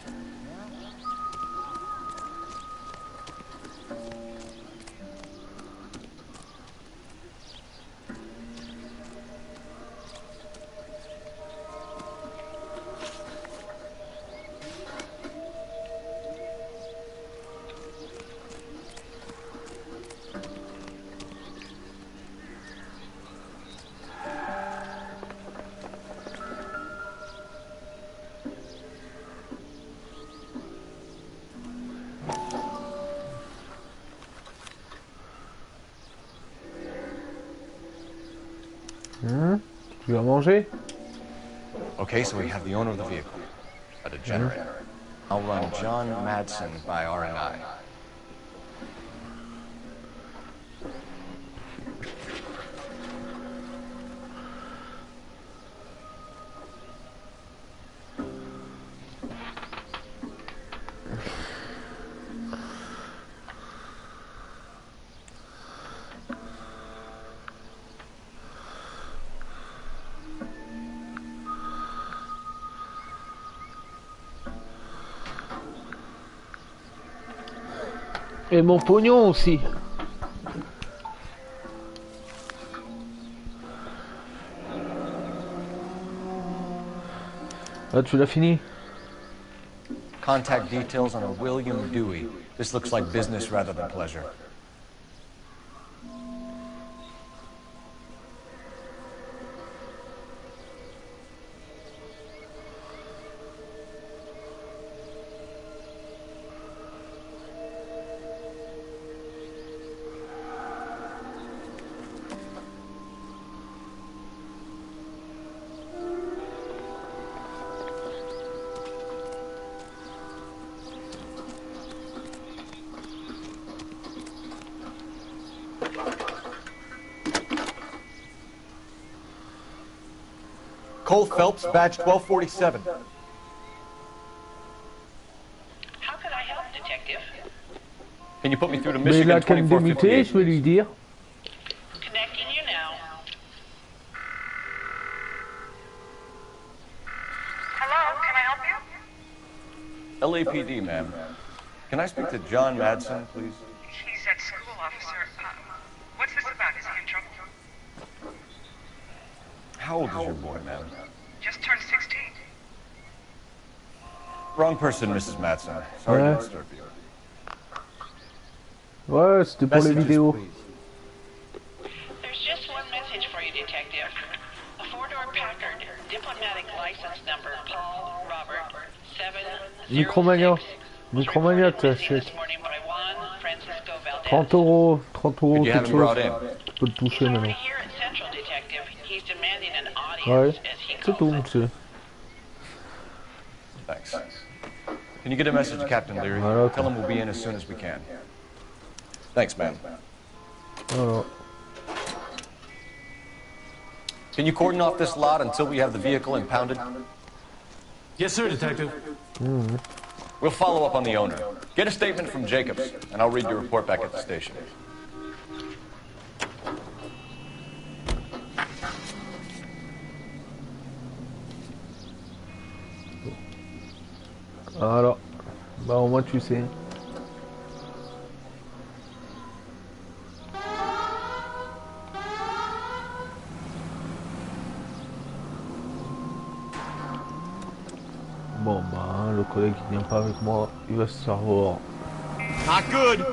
Tu vas manger? Okay, so we have the owner of the vehicle, a degenerate. I'll run John Madsen by R&I. Et mon pognon aussi. Ah, tu l'as fini? Contact details on a William Dewey. This looks like business rather than pleasure. Cole Phelps, badge 1247. How could I help, Detective? Can you put me through to Mais il Michigan a qu'à me démuter, 2458? je vais lui dire. Connecting you now. Hello, can I help you? LAPD, ma'am. Can I speak to John Madsen, please? He's at school, officer. What's this about? Is he in trouble? How old is your boy, ma'am? Just turned 16. Wrong person, Mrs. Madsen. Sorry Ouais. to disturb you. Ouais, c'était pour les vidéos. There's just one message for you, Detective. A four-door Packard, diplomatic license number Paul Robert 706. Micromania. Micromania, t'achètes. 30 euros, 30 euros, Could you have quelque him brought chose. in? Tu peux le toucher maintenant. Here at Central, Detective, he's demanding an audience, Ouais, as he c'est tout, monsieur. Thanks. Can you get a message to Captain Leary? Voilà, Tell him we'll be in as soon as we can. Thanks, man. Voilà. Can you cordon off this lot until we have the vehicle impounded? Yes, sir, Detective. We'll follow up on the owner. Get a statement from Jacobs, and I'll read your report back at the station. Voilà. Bah au moins tu sais. Bon bah le collègue qui vient pas avec moi, il va se savoir. Not good.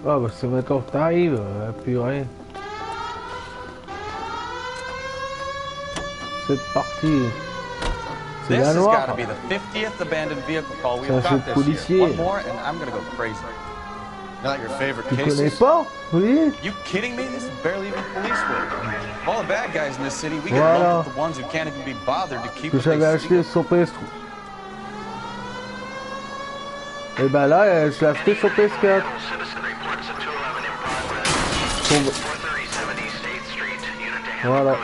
Ah bah c'est maintenant que t'arrives, purée. C'est parti. C'est This la has Noire. got to be the 50th abandoned vehicle call C'est un we've jeu got de this year. policier. One more and I'm gonna go crazy. Not your favorite Tu connais cases. pas? Oui. You kidding me? This is barely even police work. Of all the bad guys in this city, we get Voilà. lumped with the ones who can't even be bothered to keep Que what they j'avais steal. acheté sur PS3. Et ben là, je l'ai acheté sur PS4. Voilà.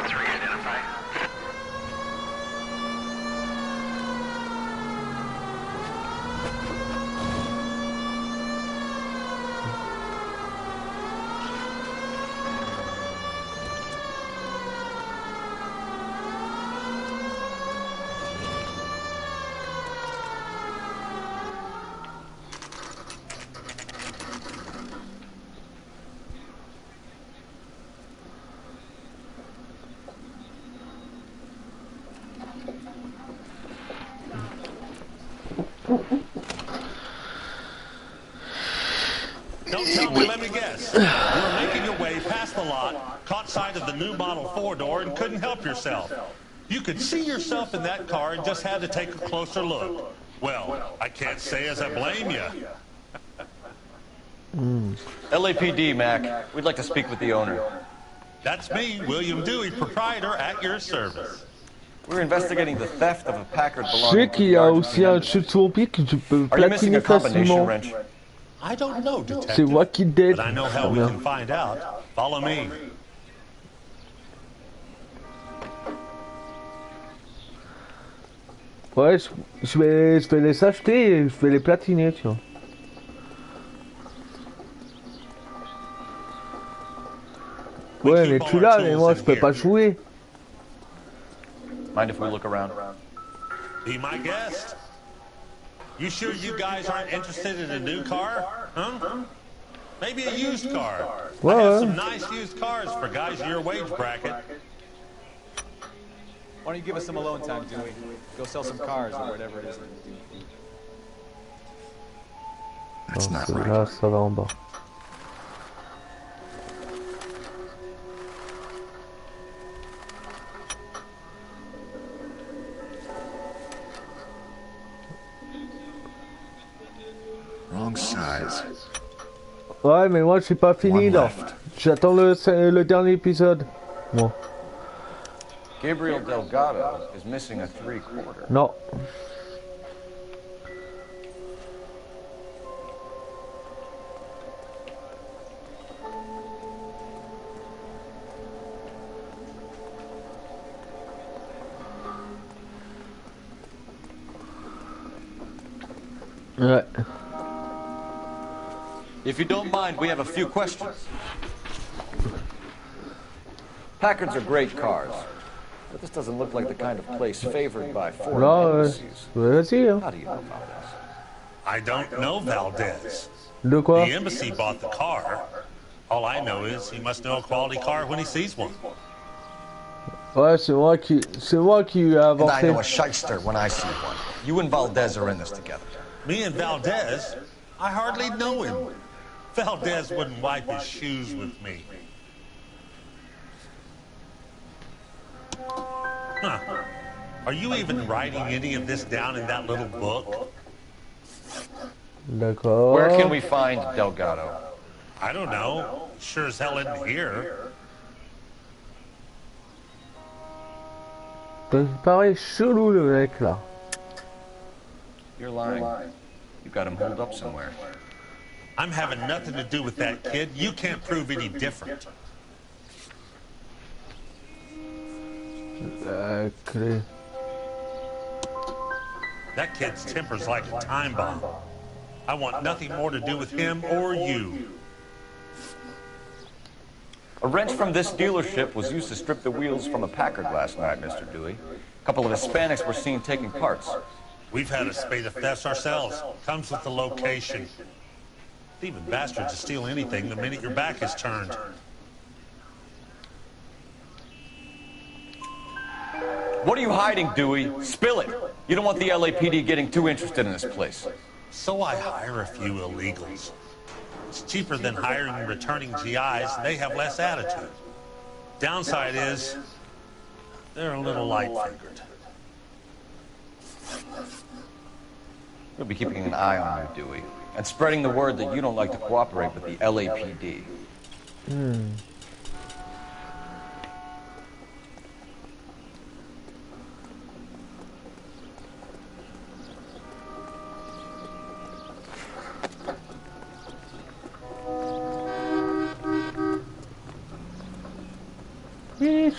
Don't tell me, let me guess. You were making your way past the lot, caught sight of the new model four-door, and couldn't help yourself. You could see yourself in that car and just had to take a closer look. Well, I can't say as I blame you. LAPD, Mac. We'd like to speak with the owner. That's me, William Dewey, proprietor, at your service. We're investigating the theft of a Packard Je sais belonging to qu'il the y a Guards of aussi un the chute sur pied que tu peux Are you missing platiner a combination facilement. wrench? I don't know, detective. C'est Walking Dead. But I know how we can find out. Follow me. Ouais, je vais les acheter et je vais les platiner, tu vois. Ouais, mais tu l'as, mais moi je peux pas jouer. Mind if we look around? Be my guest. You sure you guys aren't interested in a new car? Huh? Maybe a used car. I have some nice used cars for guys in your wage bracket. Why don't you give us some alone time, Dewey? Go sell some cars or whatever it is. Donc là, ça va en bas. Wrong size. Ouais, mais moi je suis pas fini là. J'attends le dernier épisode. Bon. Gabriel Delgado is missing a 3/4. Non. Ouais. If you don't mind, we have a few questions. Packards are great cars, but this doesn't look like the kind of place favored by foreign Non, embassies. vas-y. Hein. How do you know about this? I don't know Valdez. De quoi? The embassy bought the car. All I know is he must know a quality car when he sees one. Ouais, c'est moi qui ai And I avancé. know a shyster when I see one. You and Valdez are in this together. Me and Valdez? I hardly know him. Valdez wouldn't wipe his shoes with me. Huh. Are you even writing any of this down in that little book? D'accord. Where can we find Delgado? I don't know. Sure as hell isn't here. Il paraît chelou le mec là. You're lying. You've got him holed up somewhere. I'm having nothing to do with that kid. You can't prove any different. Clé. That kid's temper's like a time bomb. I want nothing more to do with him or you. A wrench from this dealership was used to strip the wheels from a Packard last night, Mr. Dewey. A couple of Hispanics were seen taking parts. We've had a spate of thefts ourselves. Comes with the location. Thieving bastards to steal anything the minute your back is turned. What are you hiding, Dewey? Spill it. You don't want the LAPD getting too interested in this place. So I hire a few illegals. It's cheaper than hiring returning GIs, and they have less attitude. Downside is, they're a little light-fingered. We'll be keeping an eye on you, Dewey. And spreading the word that you don't like to cooperate with the LAPD.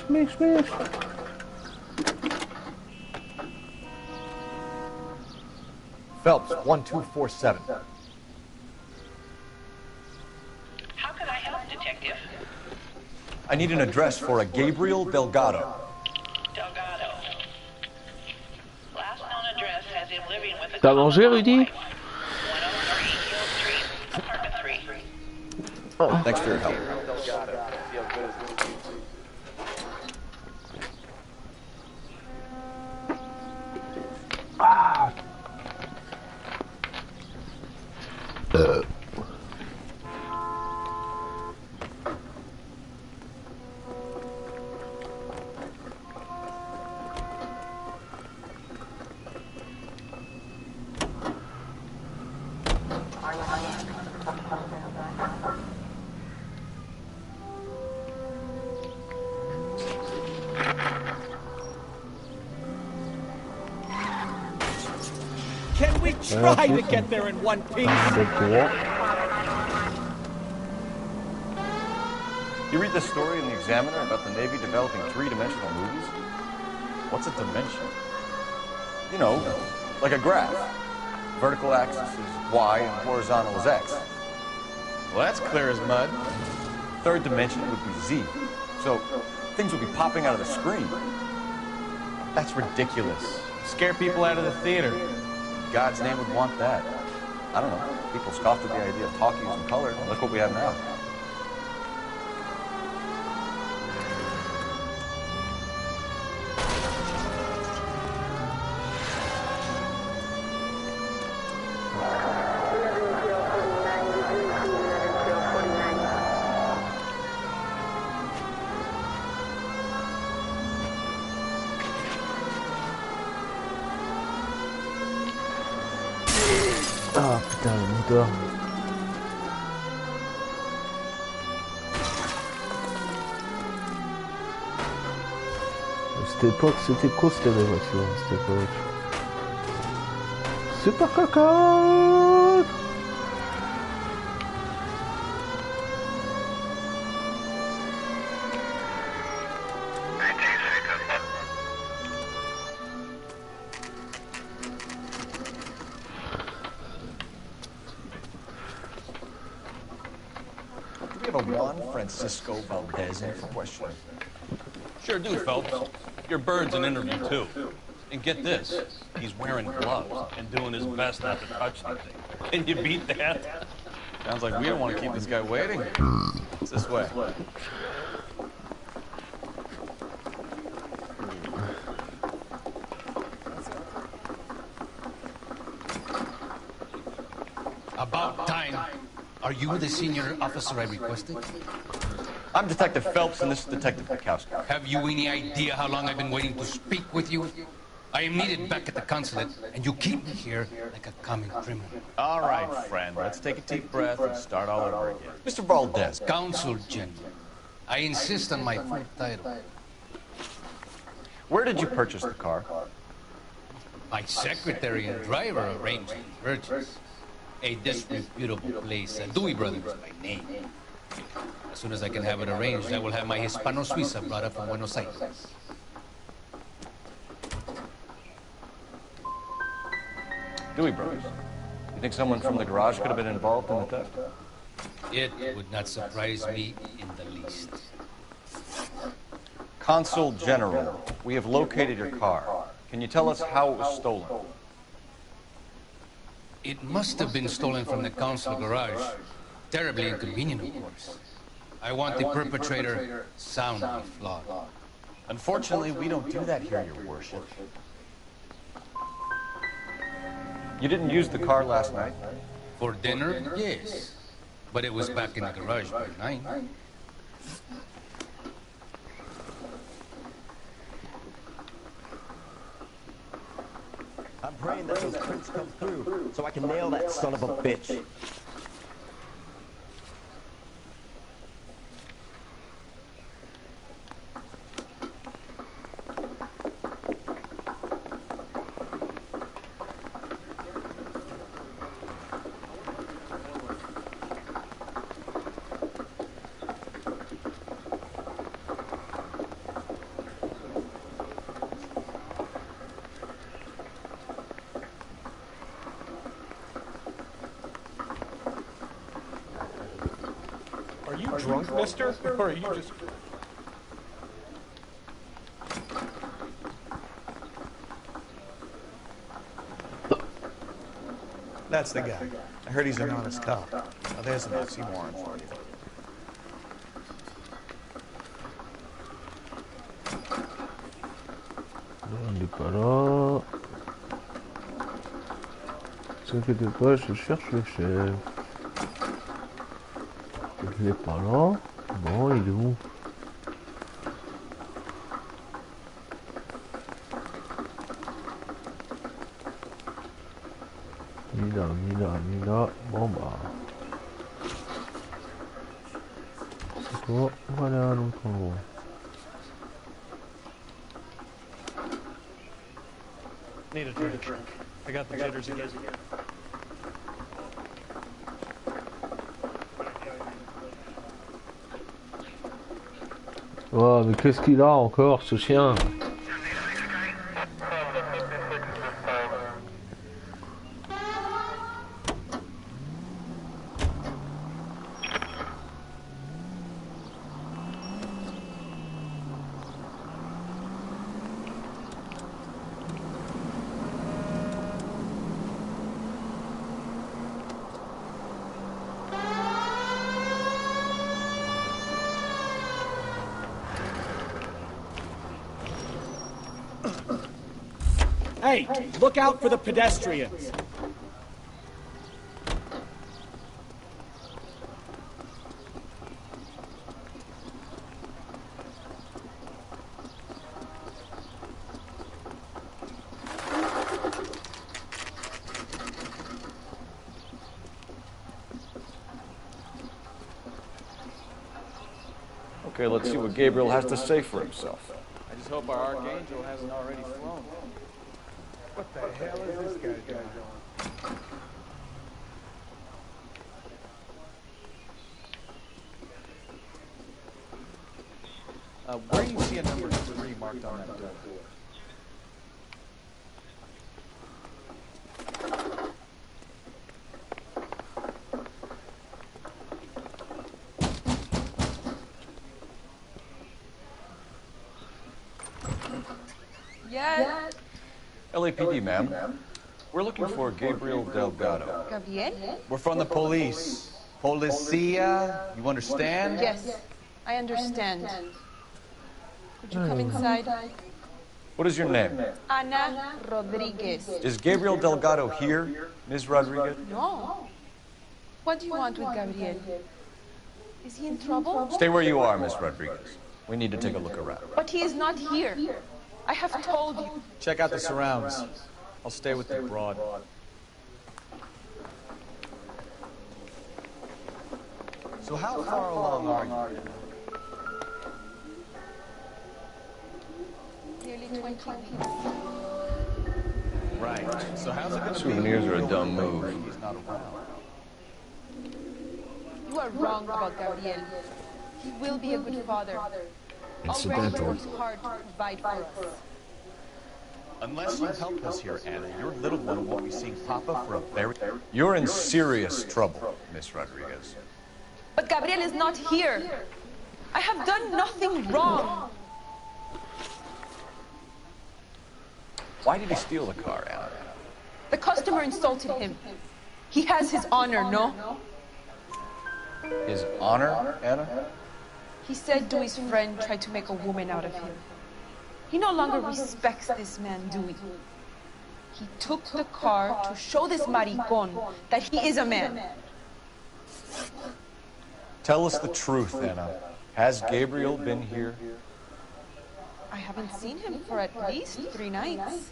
Smish. Phelps, 1247. How can I help, Detective? I need an address for a Gabriel Delgado. Delgado. Last known address has him living with a T'as mangé, Rudy? 103 Hill Street, apartment 3. Thanks for your help. Can we try to get there in one piece? You read this story in the Examiner about the Navy developing three-dimensional movies? What's a dimension? You know, like a graph. Vertical axis is Y and horizontal is X. Well, that's clear as mud. Third dimension would be Z. So things would be popping out of the screen. That's ridiculous. Scare people out of the theater. God's name would want that. I don't know. People scoffed at the idea of talkies in color. Look what we have now. Ah putain, le moteur. Cette époque, c'était costaud les voitures, cette époque. Super cocotte. Francisco Valdez in for questioning. Sure do, Phelps. Your bird's an interview, too. And get this, he's wearing gloves and doing his best not to touch the thing. Can you beat that? Sounds like we don't want to keep this guy waiting. It's this way. About time. Are you the senior officer I requested? I'm Detective Phelps, and this is Detective Bukowski. Have you any idea how long I've been waiting to speak with you? I am needed back at the consulate, and you keep me here like a common criminal. All right, friend. Let's take a deep breath and start all over again. Mr. Valdez. Consul General. I insist on my full title. Where did you purchase the car? My secretary and driver arranged the purchase. A disreputable place, Dewey Brothers by name. As soon as I can have it arranged, I will have my Hispano Suiza brought up from Buenos Aires. Dewey Brothers. You think someone from the garage could have been involved in the theft? It would not surprise me in the least. Consul General, we have located your car. Can you tell us how it was stolen? It must have been stolen from the consul garage. Terribly inconvenient, of course. I want the perpetrator soundly flogged. Unfortunately, we don't do that here, Your Worship. You didn't use the car last night? For dinner, yes. But it was back in the garage by 9. I'm praying that those prints come through so I can nail that son of a bitch. Are you drunk, mister? Or are you just... That's the guy. I heard he's an honest cop. Now there's an oxymoron for you. On n'est pas là. Ne vous inquiétez pas, je cherche le chef. Il n'est pas là. Bon, il est où? Mina. Bon bah. C'est quoi? On va aller à l'autre endroit. Need a drink. I got the jitters again. Oh, mais qu'est-ce qu'il a encore, ce chien? Hey, look out for the pedestrians. Okay, let's see what Gabriel has to say for himself. I just hope our archangel hasn't already flown. What the hell is this guy doing? Where do you see a number 3 marked on that door? Yes. LAPD, ma'am. We're looking for Gabriel Delgado. Gabriel? We're from the police. Policia, you understand? Yes, I understand. Would you come inside? What is your name? Ana Rodriguez. Is Gabriel Delgado here, Ms. Rodriguez? No. What do you want with Gabriel? Is he in trouble? Stay where you are, Ms. Rodriguez. We need to take a look around. But he is not here. I have told you. Check out the surrounds. I'll stay with the broad. So how far along are you? Nearly 20 weeks. Right. So how's it going to be? Souvenirs are a dumb move. He's not around. You are wrong about Gabriel. He will be a good father. Already Incidental. works hard to provide for us. Unless you help us here, Anna, your little one won't be seeing Papa for a very... You're in serious trouble, Miss Rodriguez. But Gabriel is not here. I have done nothing wrong. Why did he steal the car, Anna? The customer insulted him. He has his honor, no? His honor, Anna? He said Dewey's friend tried to make a woman out of him. He no longer respects this man, Dewey. He took the car to show this maricon that he is a man. Tell us the truth, Anna. Has Gabriel been here? I haven't seen him for at least 3 nights.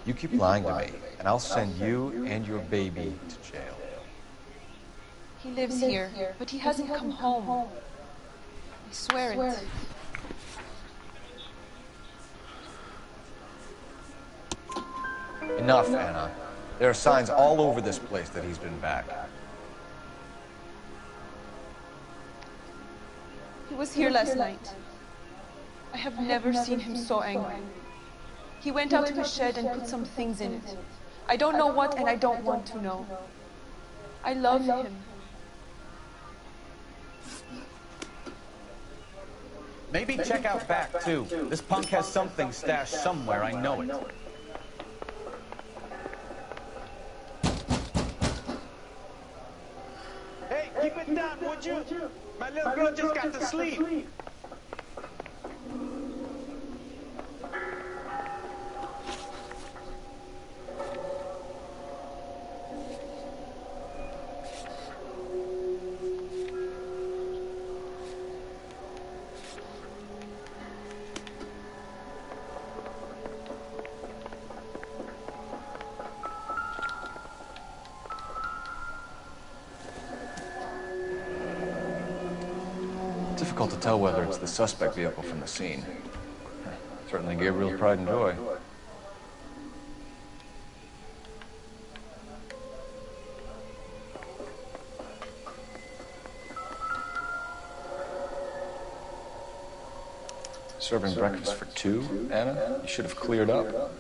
You keep lying to me, and I'll send you and your baby to jail. He lives here, but he hasn't come home. I swear it. Enough, Anna. There are signs all over this place that he's been back. He was here last night. I have never seen him so angry. He went out to his shed and put some things in it. I don't know what, and I don't want to know. I love him. Maybe check out back, too. This punk has something stashed somewhere, I know it. Hey, keep it down, would you? My little girl just got to sleep. Difficult to tell whether it's the suspect vehicle from the scene. Certainly Gabriel's pride and joy. Serving breakfast for two, Anna? You should have cleared up.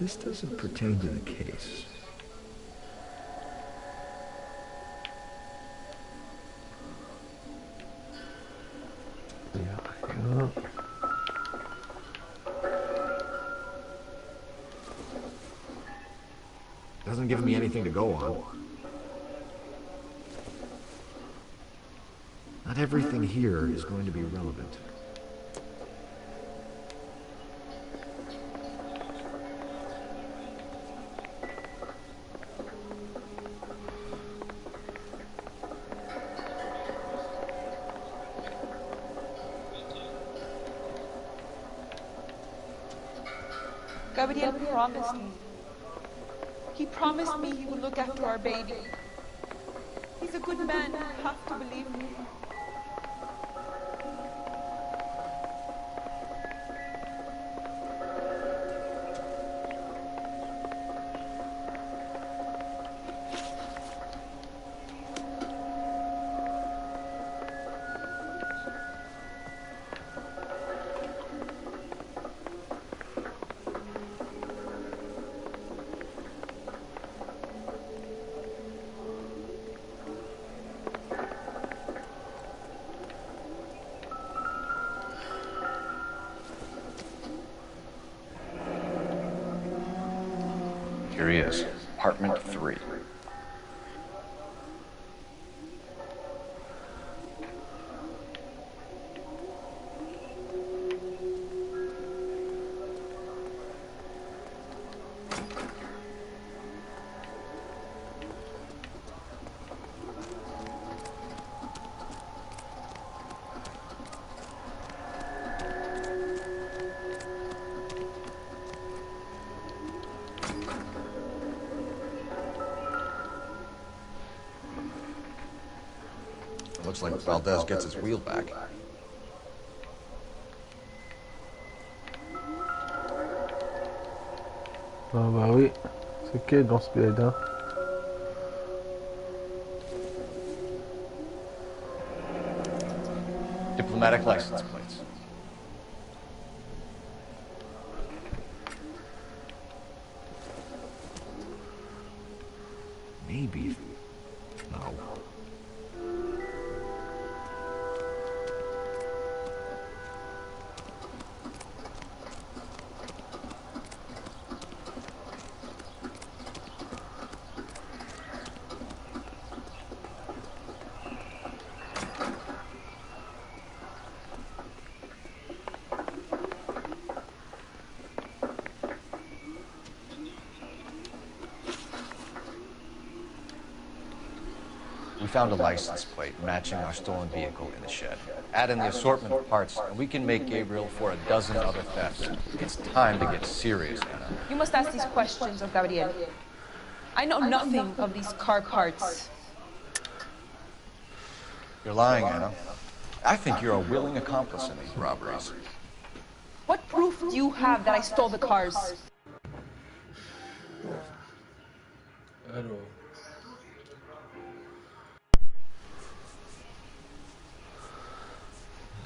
This doesn't pertain to the case. Doesn't give me anything to go on. Not everything here is going to be relevant. Gabriel promised me. He promised me he would look after our baby. He's a good man. You have to believe me. Here he is, apartment 3. Looks like Valdez gets his wheel back. Ah bah oui, c'est quel dans ce bled, hein? Diplomatic license plates. Maybe. No. We found a license plate matching our stolen vehicle in the shed. Add in the assortment of parts, and we can make Gabriel for a dozen other thefts. It's time to get serious, Anna. You must ask these questions of Gabriel. I know nothing of these car parts. You're lying, Anna. I think you're a willing accomplice in these robberies. What proof do you have that I stole the cars? Alors.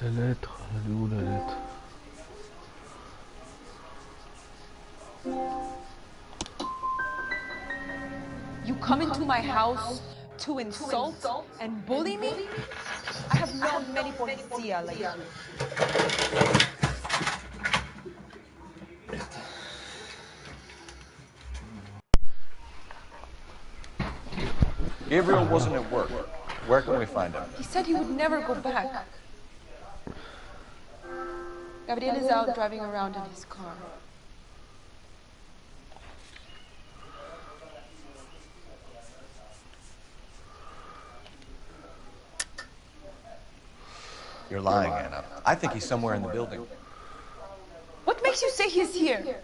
La lettre, elle est où la lettre? You come into my house to insult and bully me? I have known many policia like you. Gabriel wasn't at work. Where can we find him? He said he would never go back. Gabriel is out driving around in his car. You're lying, Anna. I think he's somewhere in the building. What makes you say he's here?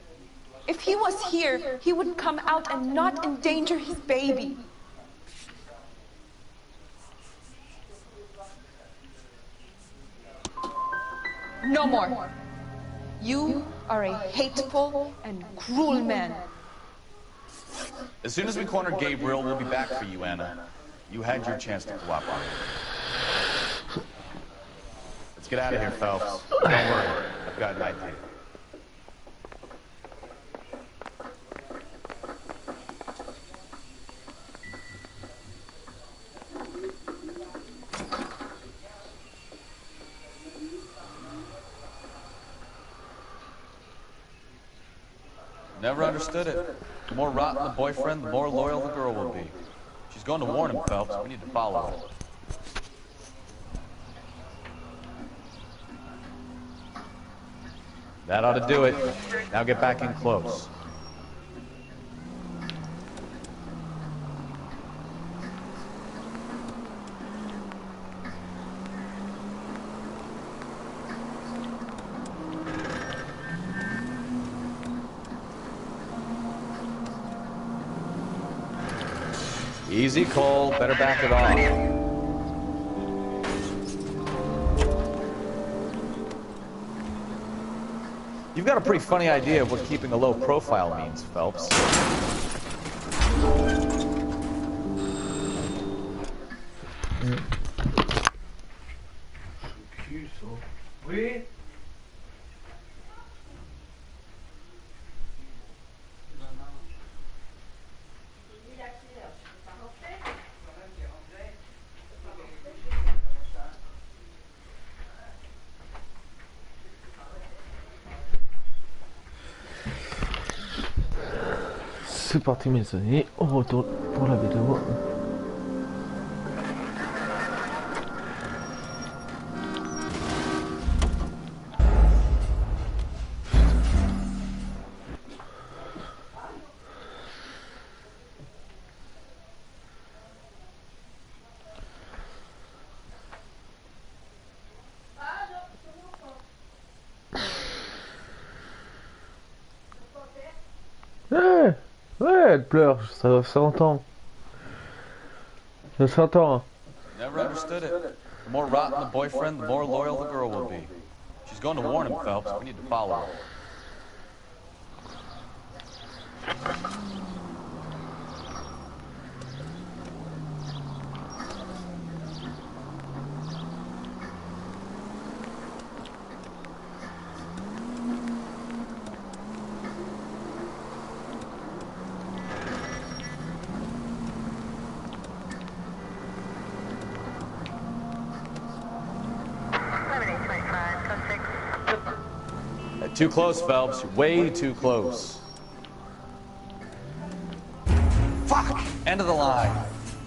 If he was here, he would come out and not endanger his baby. No more. You are a hateful and cruel man. As soon as we corner Gabriel, we'll be back for you, Anna. You had your chance to cooperate. Let's get out of here, Phelps. Don't worry, I've got an idea. Never understood it. The more rotten the boyfriend, the more loyal the girl will be. She's going to warn him, Phelps. We need to follow her. That ought to do it. Now get back in close. Easy, Cole. Better back it off. You've got a pretty funny idea of what keeping a low profile means, Phelps. Oui. C'est parti mes amis, on retourne pour la vidéo. Ouais, elle pleure, ça s'entend. Ça s'entend. Never understood it. The more rotten the boyfriend, the more loyal the girl will be. She's going to warn him, Phelps. We need to follow her. Too close, Phelps. You're way too close. Fuck! End of the line.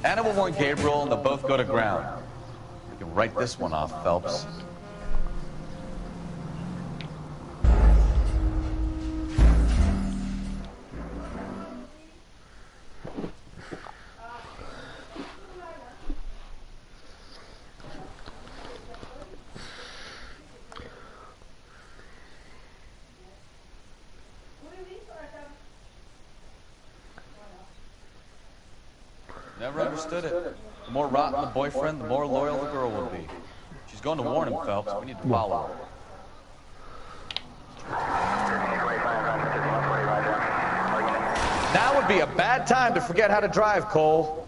Anna will warn Gabriel and they'll both go to ground. We can write this one off, Phelps. Never understood it. The more rotten the boyfriend, the more loyal the girl will be. She's going to warn him, Phelps. We need to follow her. Now would be a bad time to forget how to drive, Cole.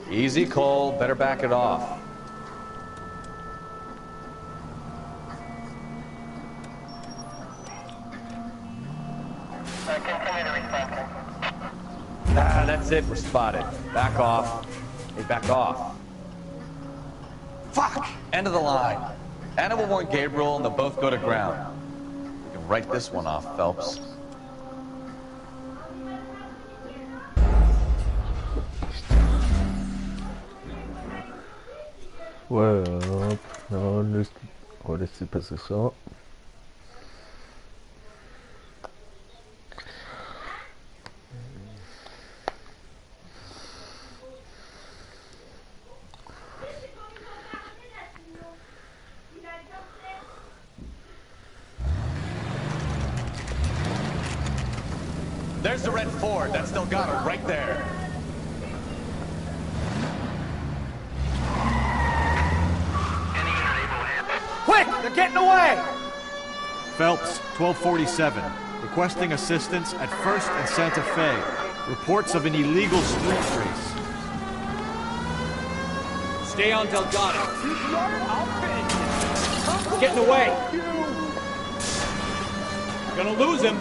Easy, Cole. Better back it off. Ah, that's it. We're spotted. Back off. Hey, back off. Fuck! End of the line. Anna will warn Gabriel, and they'll both go to ground. We can write this one off, Phelps. Ouais, hop, on va laisser passer ça. There's the red Ford. That's Delgado right there. Quick! They're getting away! Phelps, 1247. Requesting assistance at 1st and Santa Fe. Reports of an illegal street race. Stay on Delgado. Getting away. You're gonna lose him.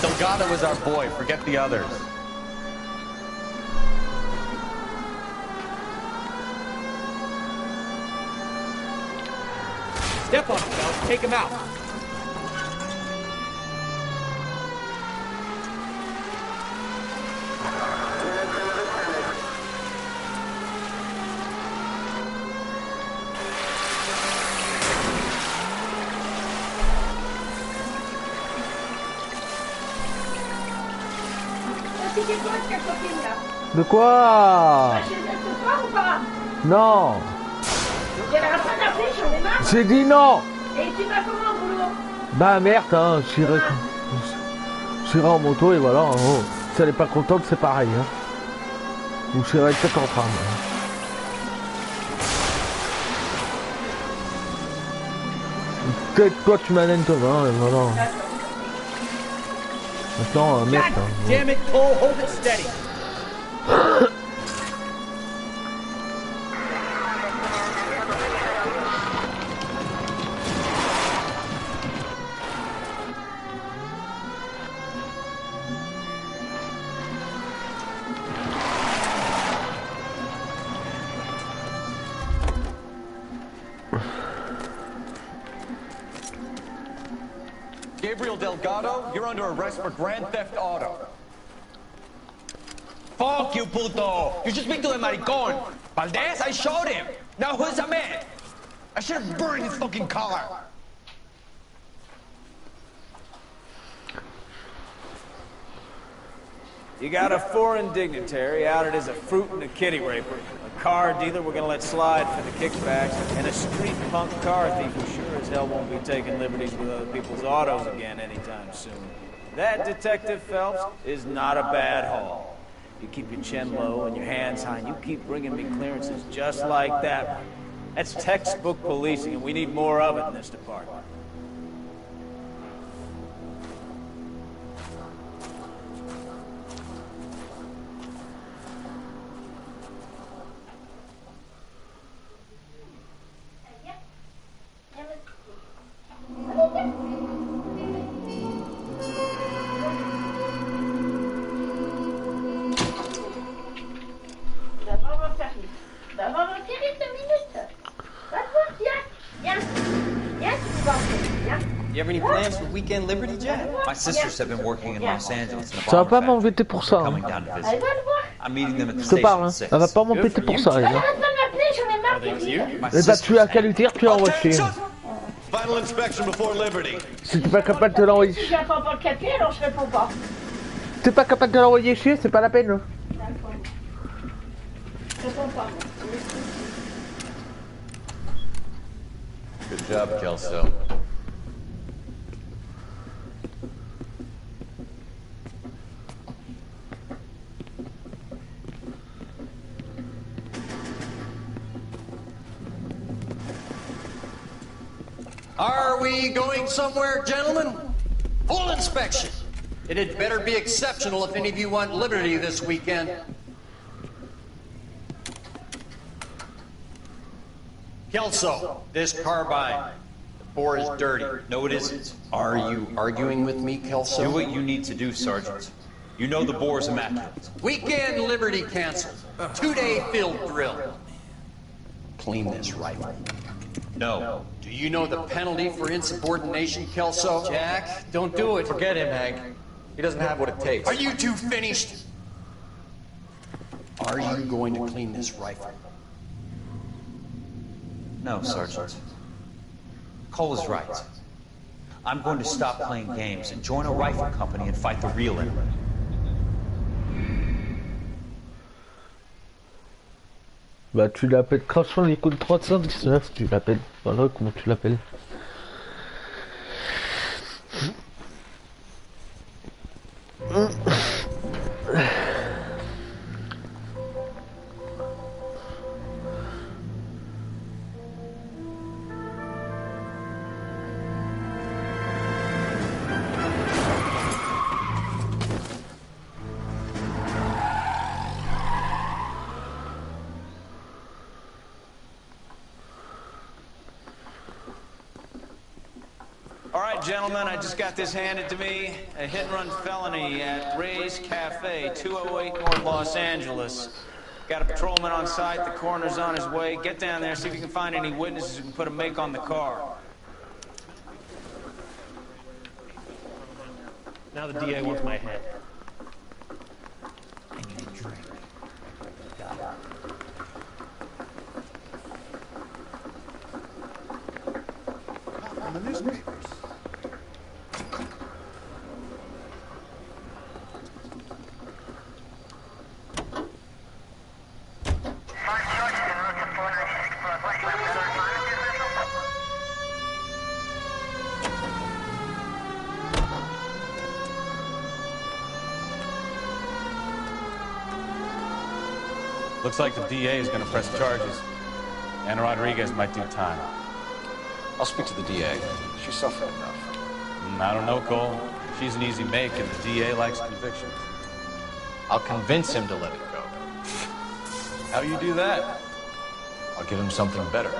Delgado is our boy. Forget the others. Step on him, Phelps. Take him out. De quoi? Non. J'ai dit non. Et tu vas comment, boulot? Bah merde, hein, j'irai en moto et voilà. Hein. Si elle est pas contente, c'est pareil. Hein. Ou j'irai peut-être en tram. Hein. Peut-être toi tu m'amènes Thomas, et voilà. Maintenant, merde. Hein. Damn it, Cole, hold it steady. Gabriel Delgado, you're under arrest for grand theft auto. Fuck you, puto! You just speak to the maricon. Valdez, I showed him. Now who's the man? I should have burned his fucking car. You got a foreign dignitary outed as a fruit and a kitty raper, a car dealer we're gonna let slide for the kickbacks, and a street punk car thief who sure as hell won't be taking liberties with other people's autos again anytime soon. That, Detective Phelps, is not a bad haul. You keep your chin low and your hands high, and you keep bringing me clearances just like that one. That's textbook policing, and we need more of it in this department. You have any plans for weekend Liberty, Jack? My sisters have been working in Los Angeles in a Ça va bomb pas factory. m'embêter pour ça. Coming Hein. down to visit. I'm meeting them at the Je te parle, station hein. 6. Elle va pas m'embêter pour ça, elle. Hein. Et bah tu as qu'à lui dire, tu l'envoies chier. Final inspection before Liberty. Si t'es pas capable de l'envoyer chier. Si j'attends pas le café, alors je réponds pas. Si t'es pas capable de l'envoyer chier, c'est pas la peine. D'accord. Je réponds pas. Good job, Kelso. Are we going somewhere, gentlemen? Full inspection. It had better be exceptional if any of you want Liberty this weekend. Kelso, this carbine. The bore is dirty. No, it isn't. Are you arguing with me, Kelso? Do what you need to do, Sergeant. You know the bore's immaculate. Weekend Liberty canceled. 2-day field drill. Clean this rifle. No. Do you know the penalty for insubordination, Kelso? Jack, don't do it. Forget him, Hank. He doesn't have what it takes. Are you two finished? Are you going to clean this rifle? No, Sergeant. Cole is right. I'm going to stop playing games and join a rifle company and fight the real enemy. Bah tu l'appelles Crashant l'icône 319, tu l'appelles. Voilà comment tu l'appelles. All right, gentlemen, I just got this handed to me. A hit-and-run felony at Ray's Cafe, 208 North Los Angeles. Got a patrolman on site. The coroner's on his way. Get down there, see if you can find any witnesses who can put a make on the car. Now the DA wants my head. I need a drink. Got it. On the newspapers. Looks like the DA is going to press charges. Anna Rodriguez might do time. I'll speak to the DA. She's suffering enough. I don't know, Cole. She's an easy make, and the DA likes convictions. I'll convince him to let it go. How do you do that? I'll give him something better.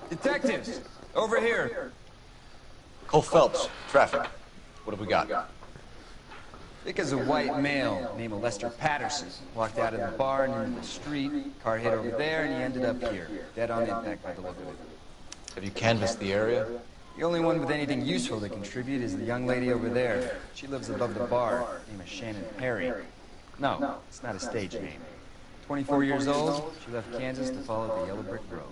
Detectives, over here. Cole Phelps, traffic. What have we got? Thick as a white male named Lester Patterson. Walked out of the bar and into the street. Car hit over there and he ended up here. Dead on impact by the look of it. Have you canvassed the area? The only one with anything useful to contribute is the young lady over there. She lives above the bar. Name is Shannon Perry. No, it's not a stage name. 24 years old, she left Kansas to follow the yellow brick road.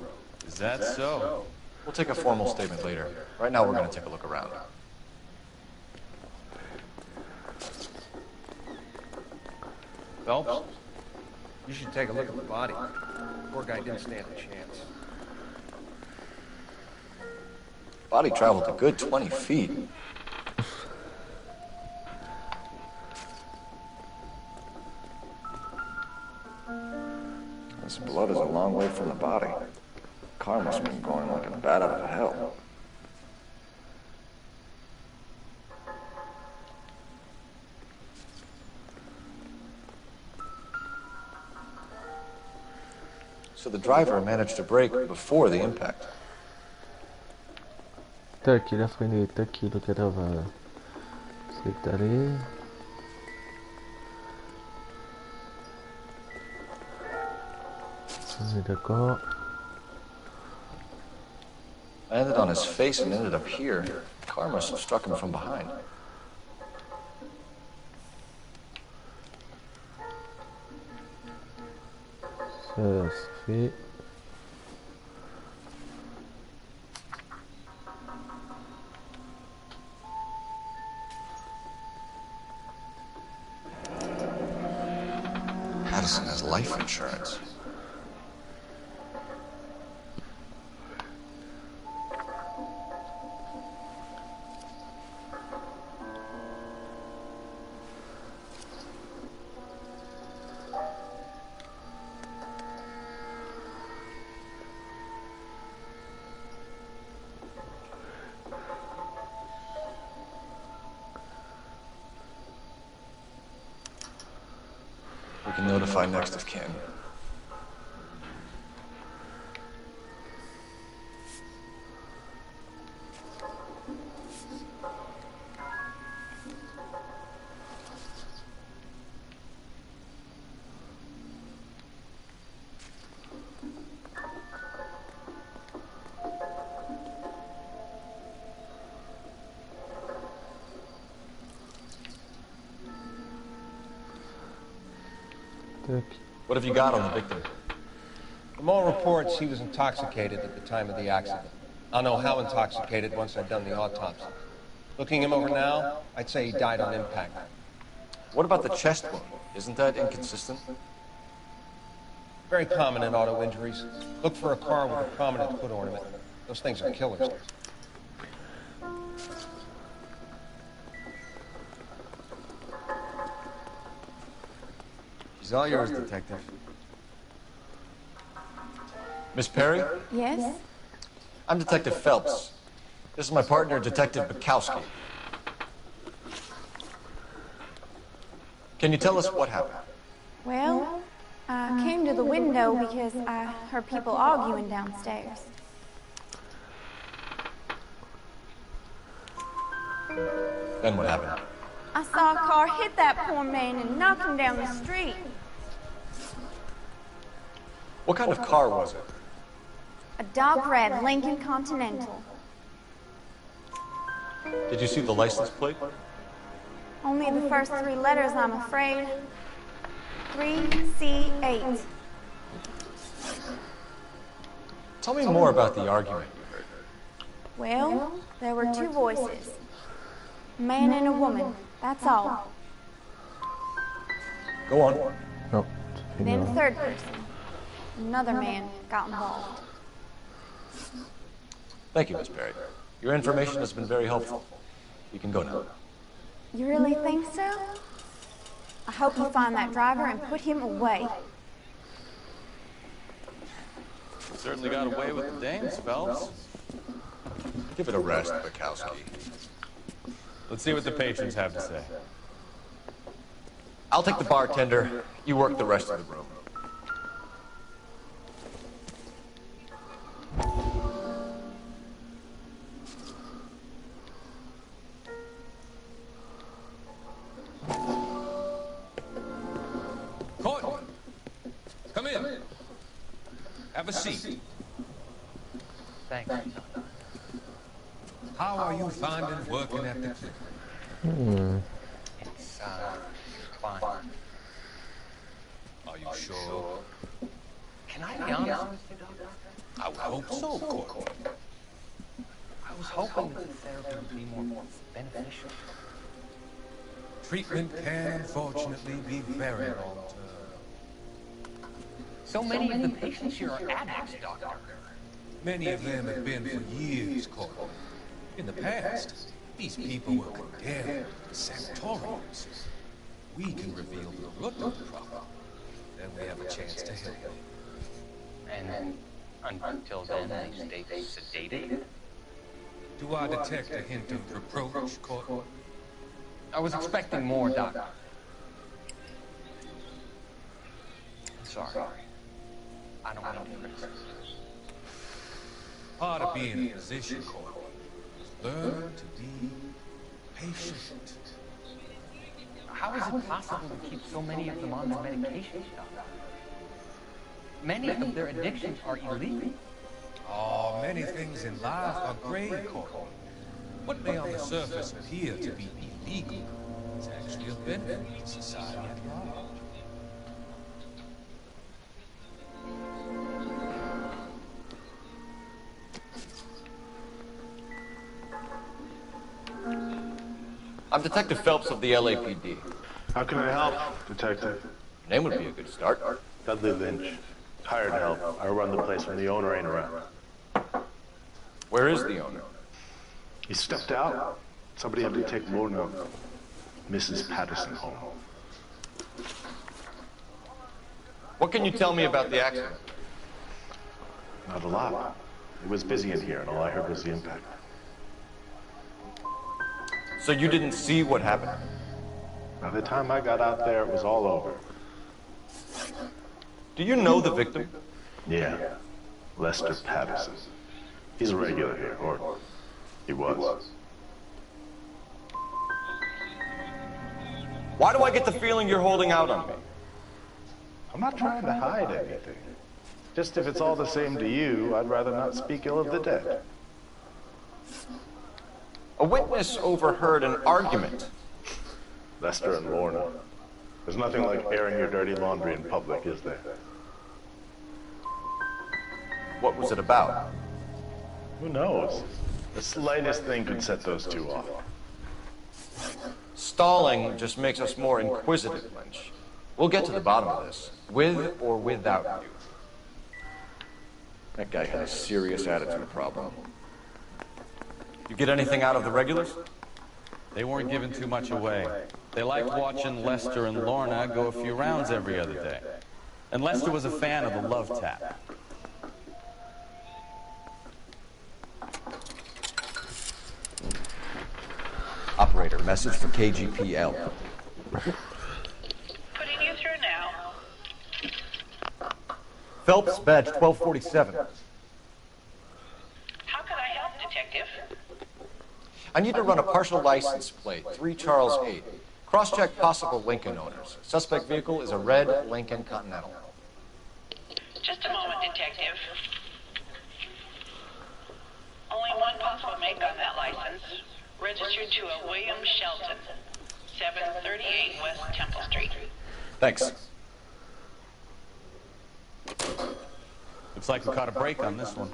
Is that so? We'll take a formal statement later. Right now, we're going to take a look around. Phelps, you should take a look at the body. Poor guy didn't stand a chance. Body traveled a good 20 feet. This blood is a long way from the body. The car must have been going like a bat out of hell. So the driver managed to brake before the impact. Tac, il a freiné, tac, le cadavre s'est allé. On est d'accord. Landed on his face and ended up here. The car must have struck him from behind. Ça c'est fait. Addison has life insurance. We can notify next of kin. What have you got on the victim? From all reports, he was intoxicated at the time of the accident. I'll know how intoxicated once I've done the autopsy. Looking him over now, I'd say he died on impact. What about the chest wound? Isn't that inconsistent? Very common in auto injuries. Look for a car with a prominent foot ornament. Those things are killers. She's all yours, Detective. Miss Perry? Yes? I'm Detective Phelps. This is my partner, Detective Bukowski. Can you tell us what happened? Well, I came to the window because I heard people arguing downstairs. Then what happened? I saw a car hit that poor man and knock him down the street. What kind of car was it? A dark red Lincoln Continental. Did you see the license plate? Only the first three letters, I'm afraid. 3C8. Tell me more about the argument you heard. Well, there were two voices. A man and a woman, that's all. Go on. No. Then a third person. Another man got involved. Thank you, Miss Perry. Your information has been very helpful. You can go now. You really think so? I hope you find that driver and put him away. Certainly got away with the dames, Phelps. Give it a rest, Bukowski. Let's see what the patrons have to say. I'll take the bartender. You work the rest of the room. Courtney, come in. Have a seat. Thanks. How are you finding working at the clinic? It's, fine. Are you sure? Can I be honest with you, Doctor? I would hope so, Courtney. I was hoping that the therapy would be more beneficial. Treatment can, unfortunately, be very long-term. So many of the patients here are addicts, Doctor. Many of them have been for years, Courtney. In the past, these people were condemned to sanatoriums. We can reveal the root of the problem. Then we have a chance to help them. And until then, they stay sedated? Do I detect a hint of reproach, Court? I was expecting more, Doc. Sorry. I don't want to criticize. Part of being in a position, Court, is learn to be patient. How is it possible to keep so many of them on their medications, Doc? Many of their addictions are illegal. Oh, many things in life are gray, Court. What may on the surface appear to be illegal is actually a benefit to society at large. I'm Detective Phelps of the LAPD. How can I help, Detective? Your name would be a good start. Dudley Lynch. Hired help. I run the place when the owner ain't around. Where is the owner? He stepped out. Somebody had to take Lorna, Mrs. Patterson, home. What can you tell me about the accident? Not a lot. It was busy in here, and all I heard was the impact. So you didn't see what happened? By the time I got out there, it was all over. Do you know the victim? Yeah. Lester Patterson. He's a regular here, or he was. Why do I get the feeling you're holding out on me? I'm not trying to hide anything. Just if it's all the same to you, I'd rather not speak ill of the dead. A witness overheard an argument. Lester and Lorna. There's nothing like airing your dirty laundry in public, is there? What was it about? Who knows? The slightest thing could set those two off. Stalling just makes us more inquisitive, Lynch. We'll get to the bottom of this, with or without you. That guy had a serious attitude problem. You get anything out of the regulars? They weren't giving too much away. They liked watching Lester and Lorna go a few rounds every other day. And Lester was a fan of the love tap. Operator, message for KGPL. Putting you through now. Phelps, badge 1247. How can I help, Detective? I need to run a partial license plate, 3 Charles 8. Cross-check possible Lincoln owners. Suspect vehicle is a red Lincoln Continental. Just a moment, Detective. Only one possible make on that license. Registered to a William Shelton, 738 West Temple Street. Thanks. Looks like we caught a break on this one.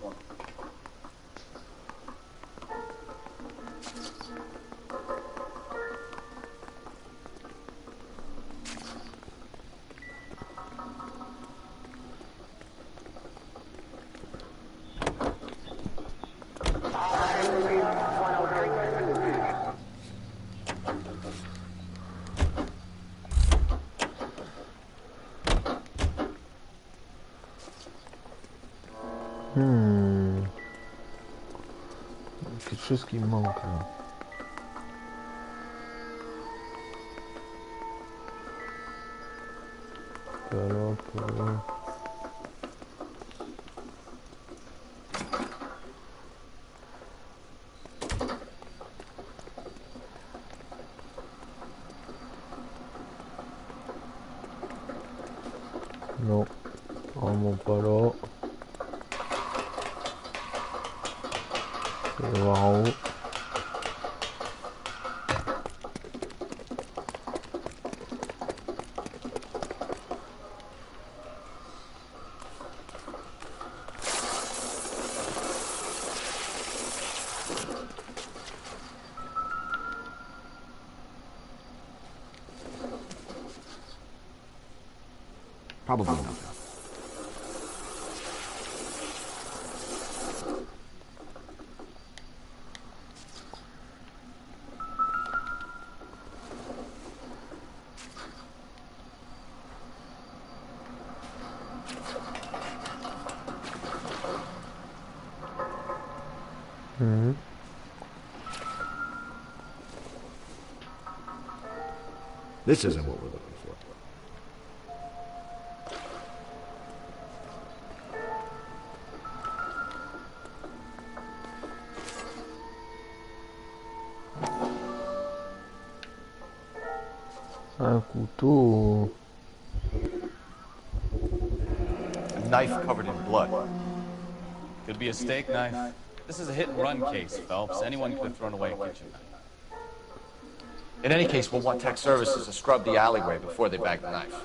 Quelque chose qui me manque là. Voilà. Non, vraiment pas là. Je vais voir en haut. Probably not. Mhm. This isn't what we're looking for. Un couteau. A knife covered in blood. Could be a steak knife. This is a hit-and-run case, Phelps. Anyone could have thrown away a kitchen knife. In any case, we'll want tech services to scrub the alleyway before they bag the knife.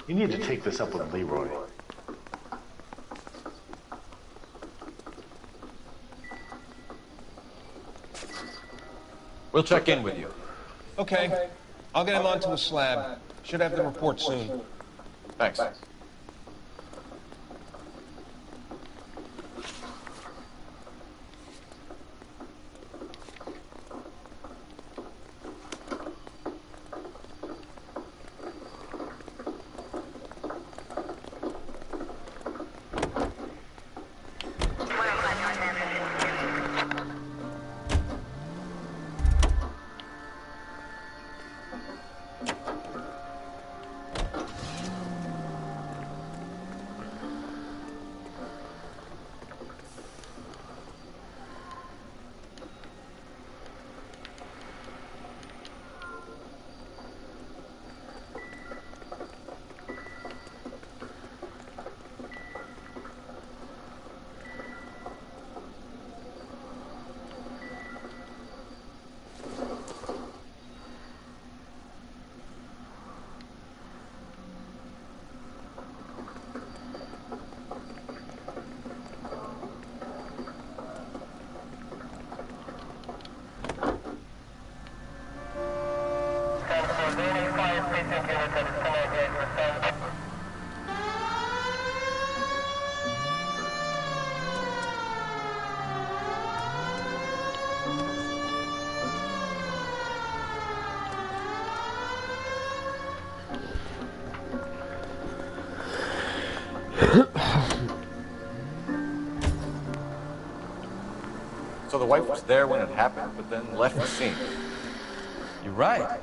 You need to take this up with Leroy. We'll check in with you. Okay. I'll get him onto a slab. Should have the report soon. Thanks. So the wife was there when it happened, but then left the scene. You're right.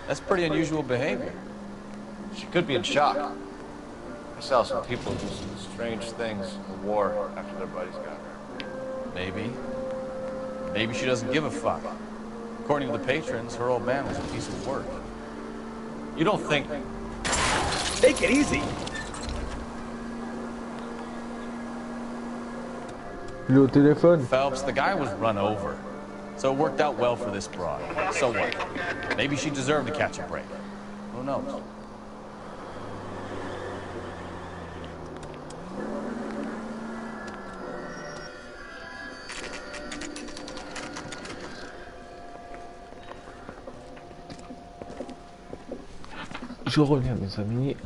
That's pretty unusual behavior. She could be in shock. I saw some people do some strange things in the war after their buddies got hurt. Maybe. Maybe she doesn't give a fuck. According to the patrons, her old man was a piece of work. You don't think... Take it easy. Il est au téléphone. Phelps, the guy was run over. So it worked out well for this broad. So what? Maybe she deserved to catch a break. Who knows? Je reviens, mes amis.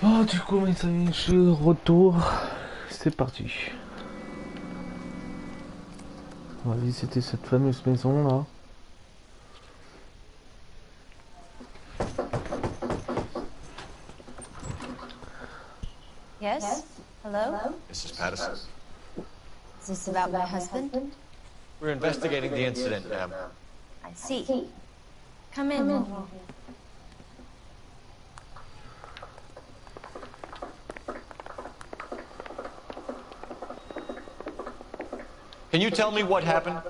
Bon, du coup, mes amis, je retourne. C'est parti. On va visiter cette fameuse maison là. Yes? Hello? Mrs. Patterson. Is this about my husband? We're investigating the incident, ma'am. I see. Come in. Can you tell me what happened?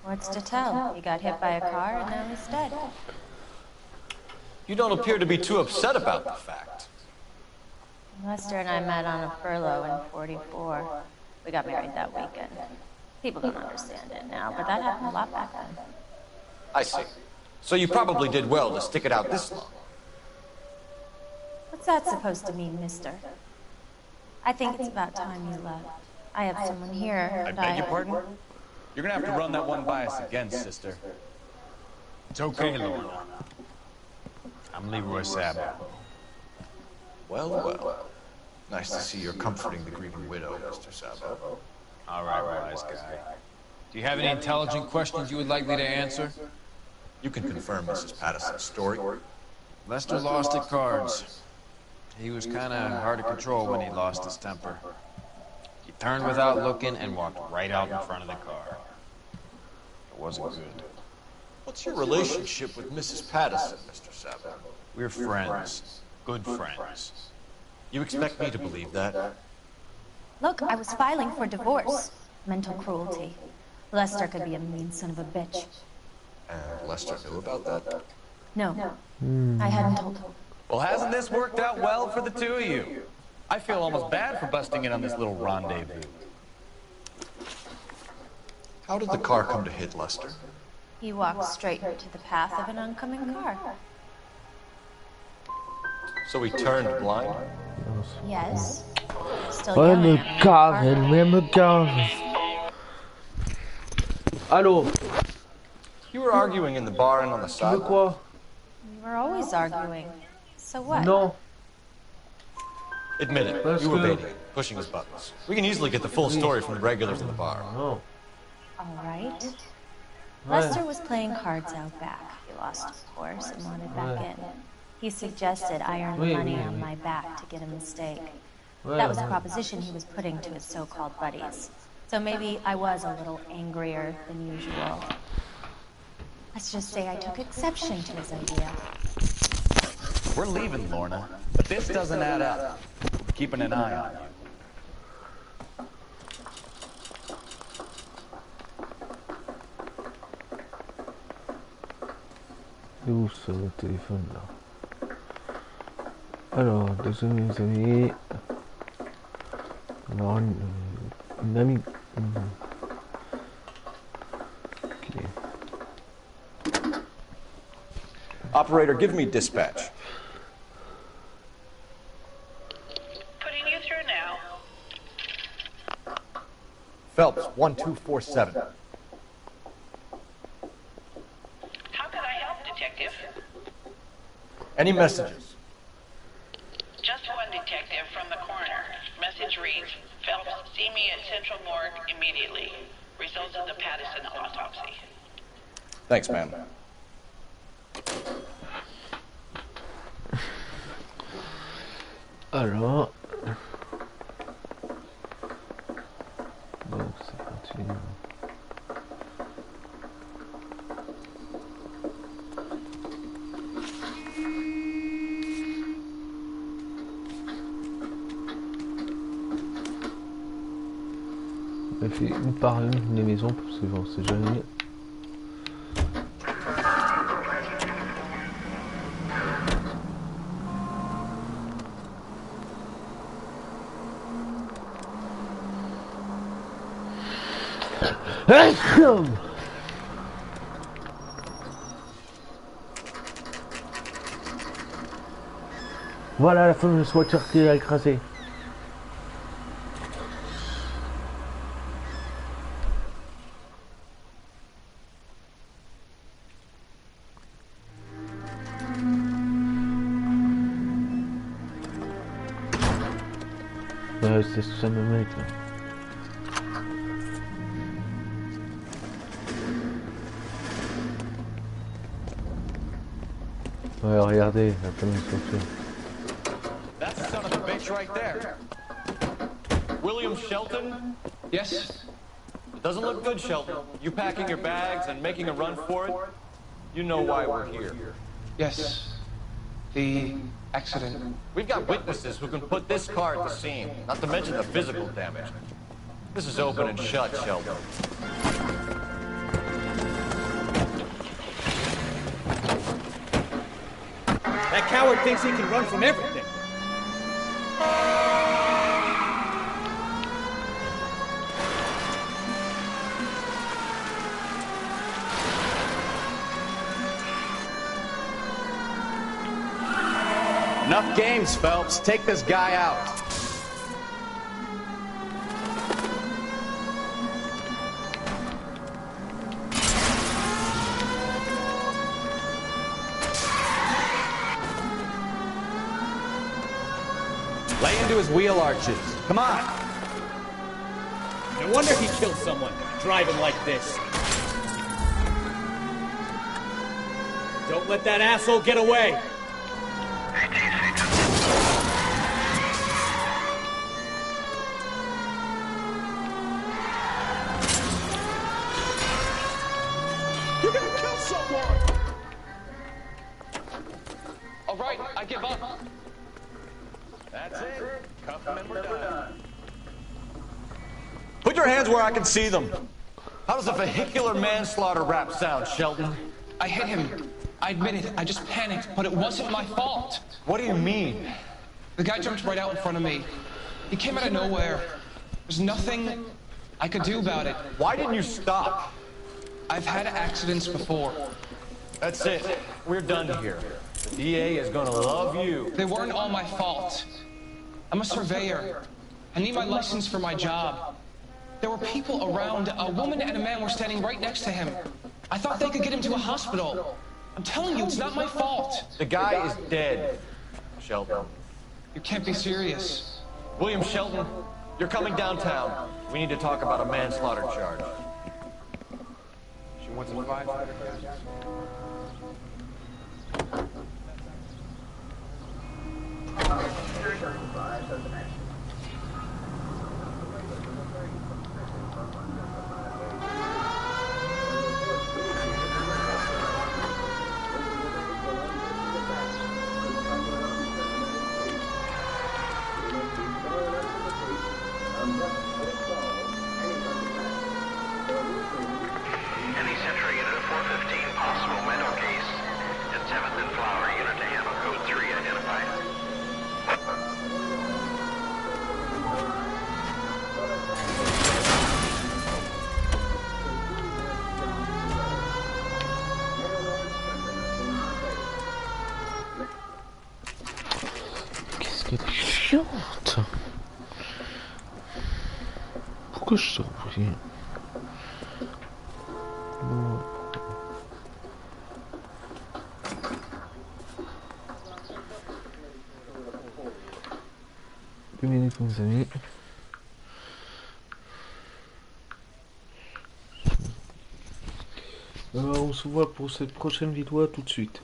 What's to tell? He got hit by a car and now he's dead. You don't appear to be too upset about the fact. Lester and I met on a furlough in '44. We got married that weekend. People don't understand it now, but that happened a lot back then. I see. So you probably did well to stick it out this long. What's that supposed to mean, mister? I think it's about time you left. I have someone here. I beg your pardon? You're gonna have to run that one by us again, sister. It's okay, Lorna. I'm Leroy Sabo. Well, well. Nice to see you're comforting the grieving widow, Mr. Sabo. All right, wise guy. Do you have any intelligent questions you would like me to answer? You can confirm Mrs. Patterson's story. Lester lost at cards. He was kind of hard to control when he lost his temper. He turned without looking and walked right out in front of the car. It wasn't good. What's your relationship with Mrs. Patterson, Mr. Sabo? We're friends. Good friends. You expect me to believe that? Look, I was filing for divorce. Mental cruelty. Lester could be a mean son of a bitch. And Lester knew about that? No. I hadn't told him. Well, hasn't this worked out well for the two of you? I feel almost bad for busting in on this little rendezvous. How did the car come to hit Lester? He walked straight into the path of an oncoming car. So he turned blind? Yes. Still Ouais, yelling me at me. carre, elle me carre. Allô? You were arguing in the bar and on the Tu veux side. quoi? We were always arguing. So what? Non. Admit it, Parce you were que- baiting, pushing his buttons. We can easily get the full story from the regulars in the bar. Non. All right. Ouais. Lester was playing cards out back. He lost, of course, and wanted back in. He suggested I earn Oui, money oui, on oui. my back to get a mistake. Ouais, That was a ouais. proposition he was putting to his so-called buddies. So maybe I was a little angrier than usual. Let's just say I took exception to his idea. We're leaving, Lorna, but this doesn't add up. We're keeping an eye on you. C'est où ce téléphone là? Alors, désolé les amis. Alors, une amie. Ok. Operator, give me dispatch. Putting you through now. Phelps, 1247. How can I help, Detective? Any messages? Just one detective from the coroner. Message reads, Phelps, see me at Central Morgue immediately. Results of the Patterson autopsy. Thanks, ma'am. Alors. Donc c'est parti. On a fait une par une les maisons parce que on sait jamais. Voilà la fameuse voiture qui a écrasé. Ouais, c'est ce fameux mec là. Ouais, regardez, attendez, surtout. That's the son of a bitch right there. William Shelton? Yes? It doesn't look good, Shelton. You packing your bags and making a run for it? You know why we're here. Yes. The accident. We've got witnesses who can put this car at the scene, not to mention the physical damage. This is open and shut, Shelton. That coward thinks he can run from everything. Enough games, Phelps. Take this guy out. Lay into his wheel arches. Come on. No wonder he killed someone, driving like this. Don't let that asshole get away. You're gonna kill someone! All right, I give up. That's it. Cuff them and we're done. Put your hands where I can see them. How does a vehicular manslaughter rap sound, Shelton? I hit him. I admit it. I just panicked, but it wasn't my fault. What do you mean? The guy jumped right out in front of me. He came out of nowhere. There's nothing I could do about it. Why didn't you stop? I've had accidents before. That's it. We're done here. The DA is gonna love you. They weren't all my fault. I'm a surveyor. I need my license for my job. There were people around. A woman and a man were standing right next to him. I thought they could get him to a hospital. I'm telling you, it's not my fault. The guy is dead, Shelton. You can't be serious. William Shelton, you're coming downtown. We need to talk about a manslaughter charge. She wants a firefighter. Any Central Unit of 415, possible mental case. And 7th and Flower Unit to handle code 3 identified. Qu'est-ce qu'elle est chiante. Pourquoi je sors rien? Deux minutes, mes amis. On se voit pour cette prochaine vidéo, à tout de suite.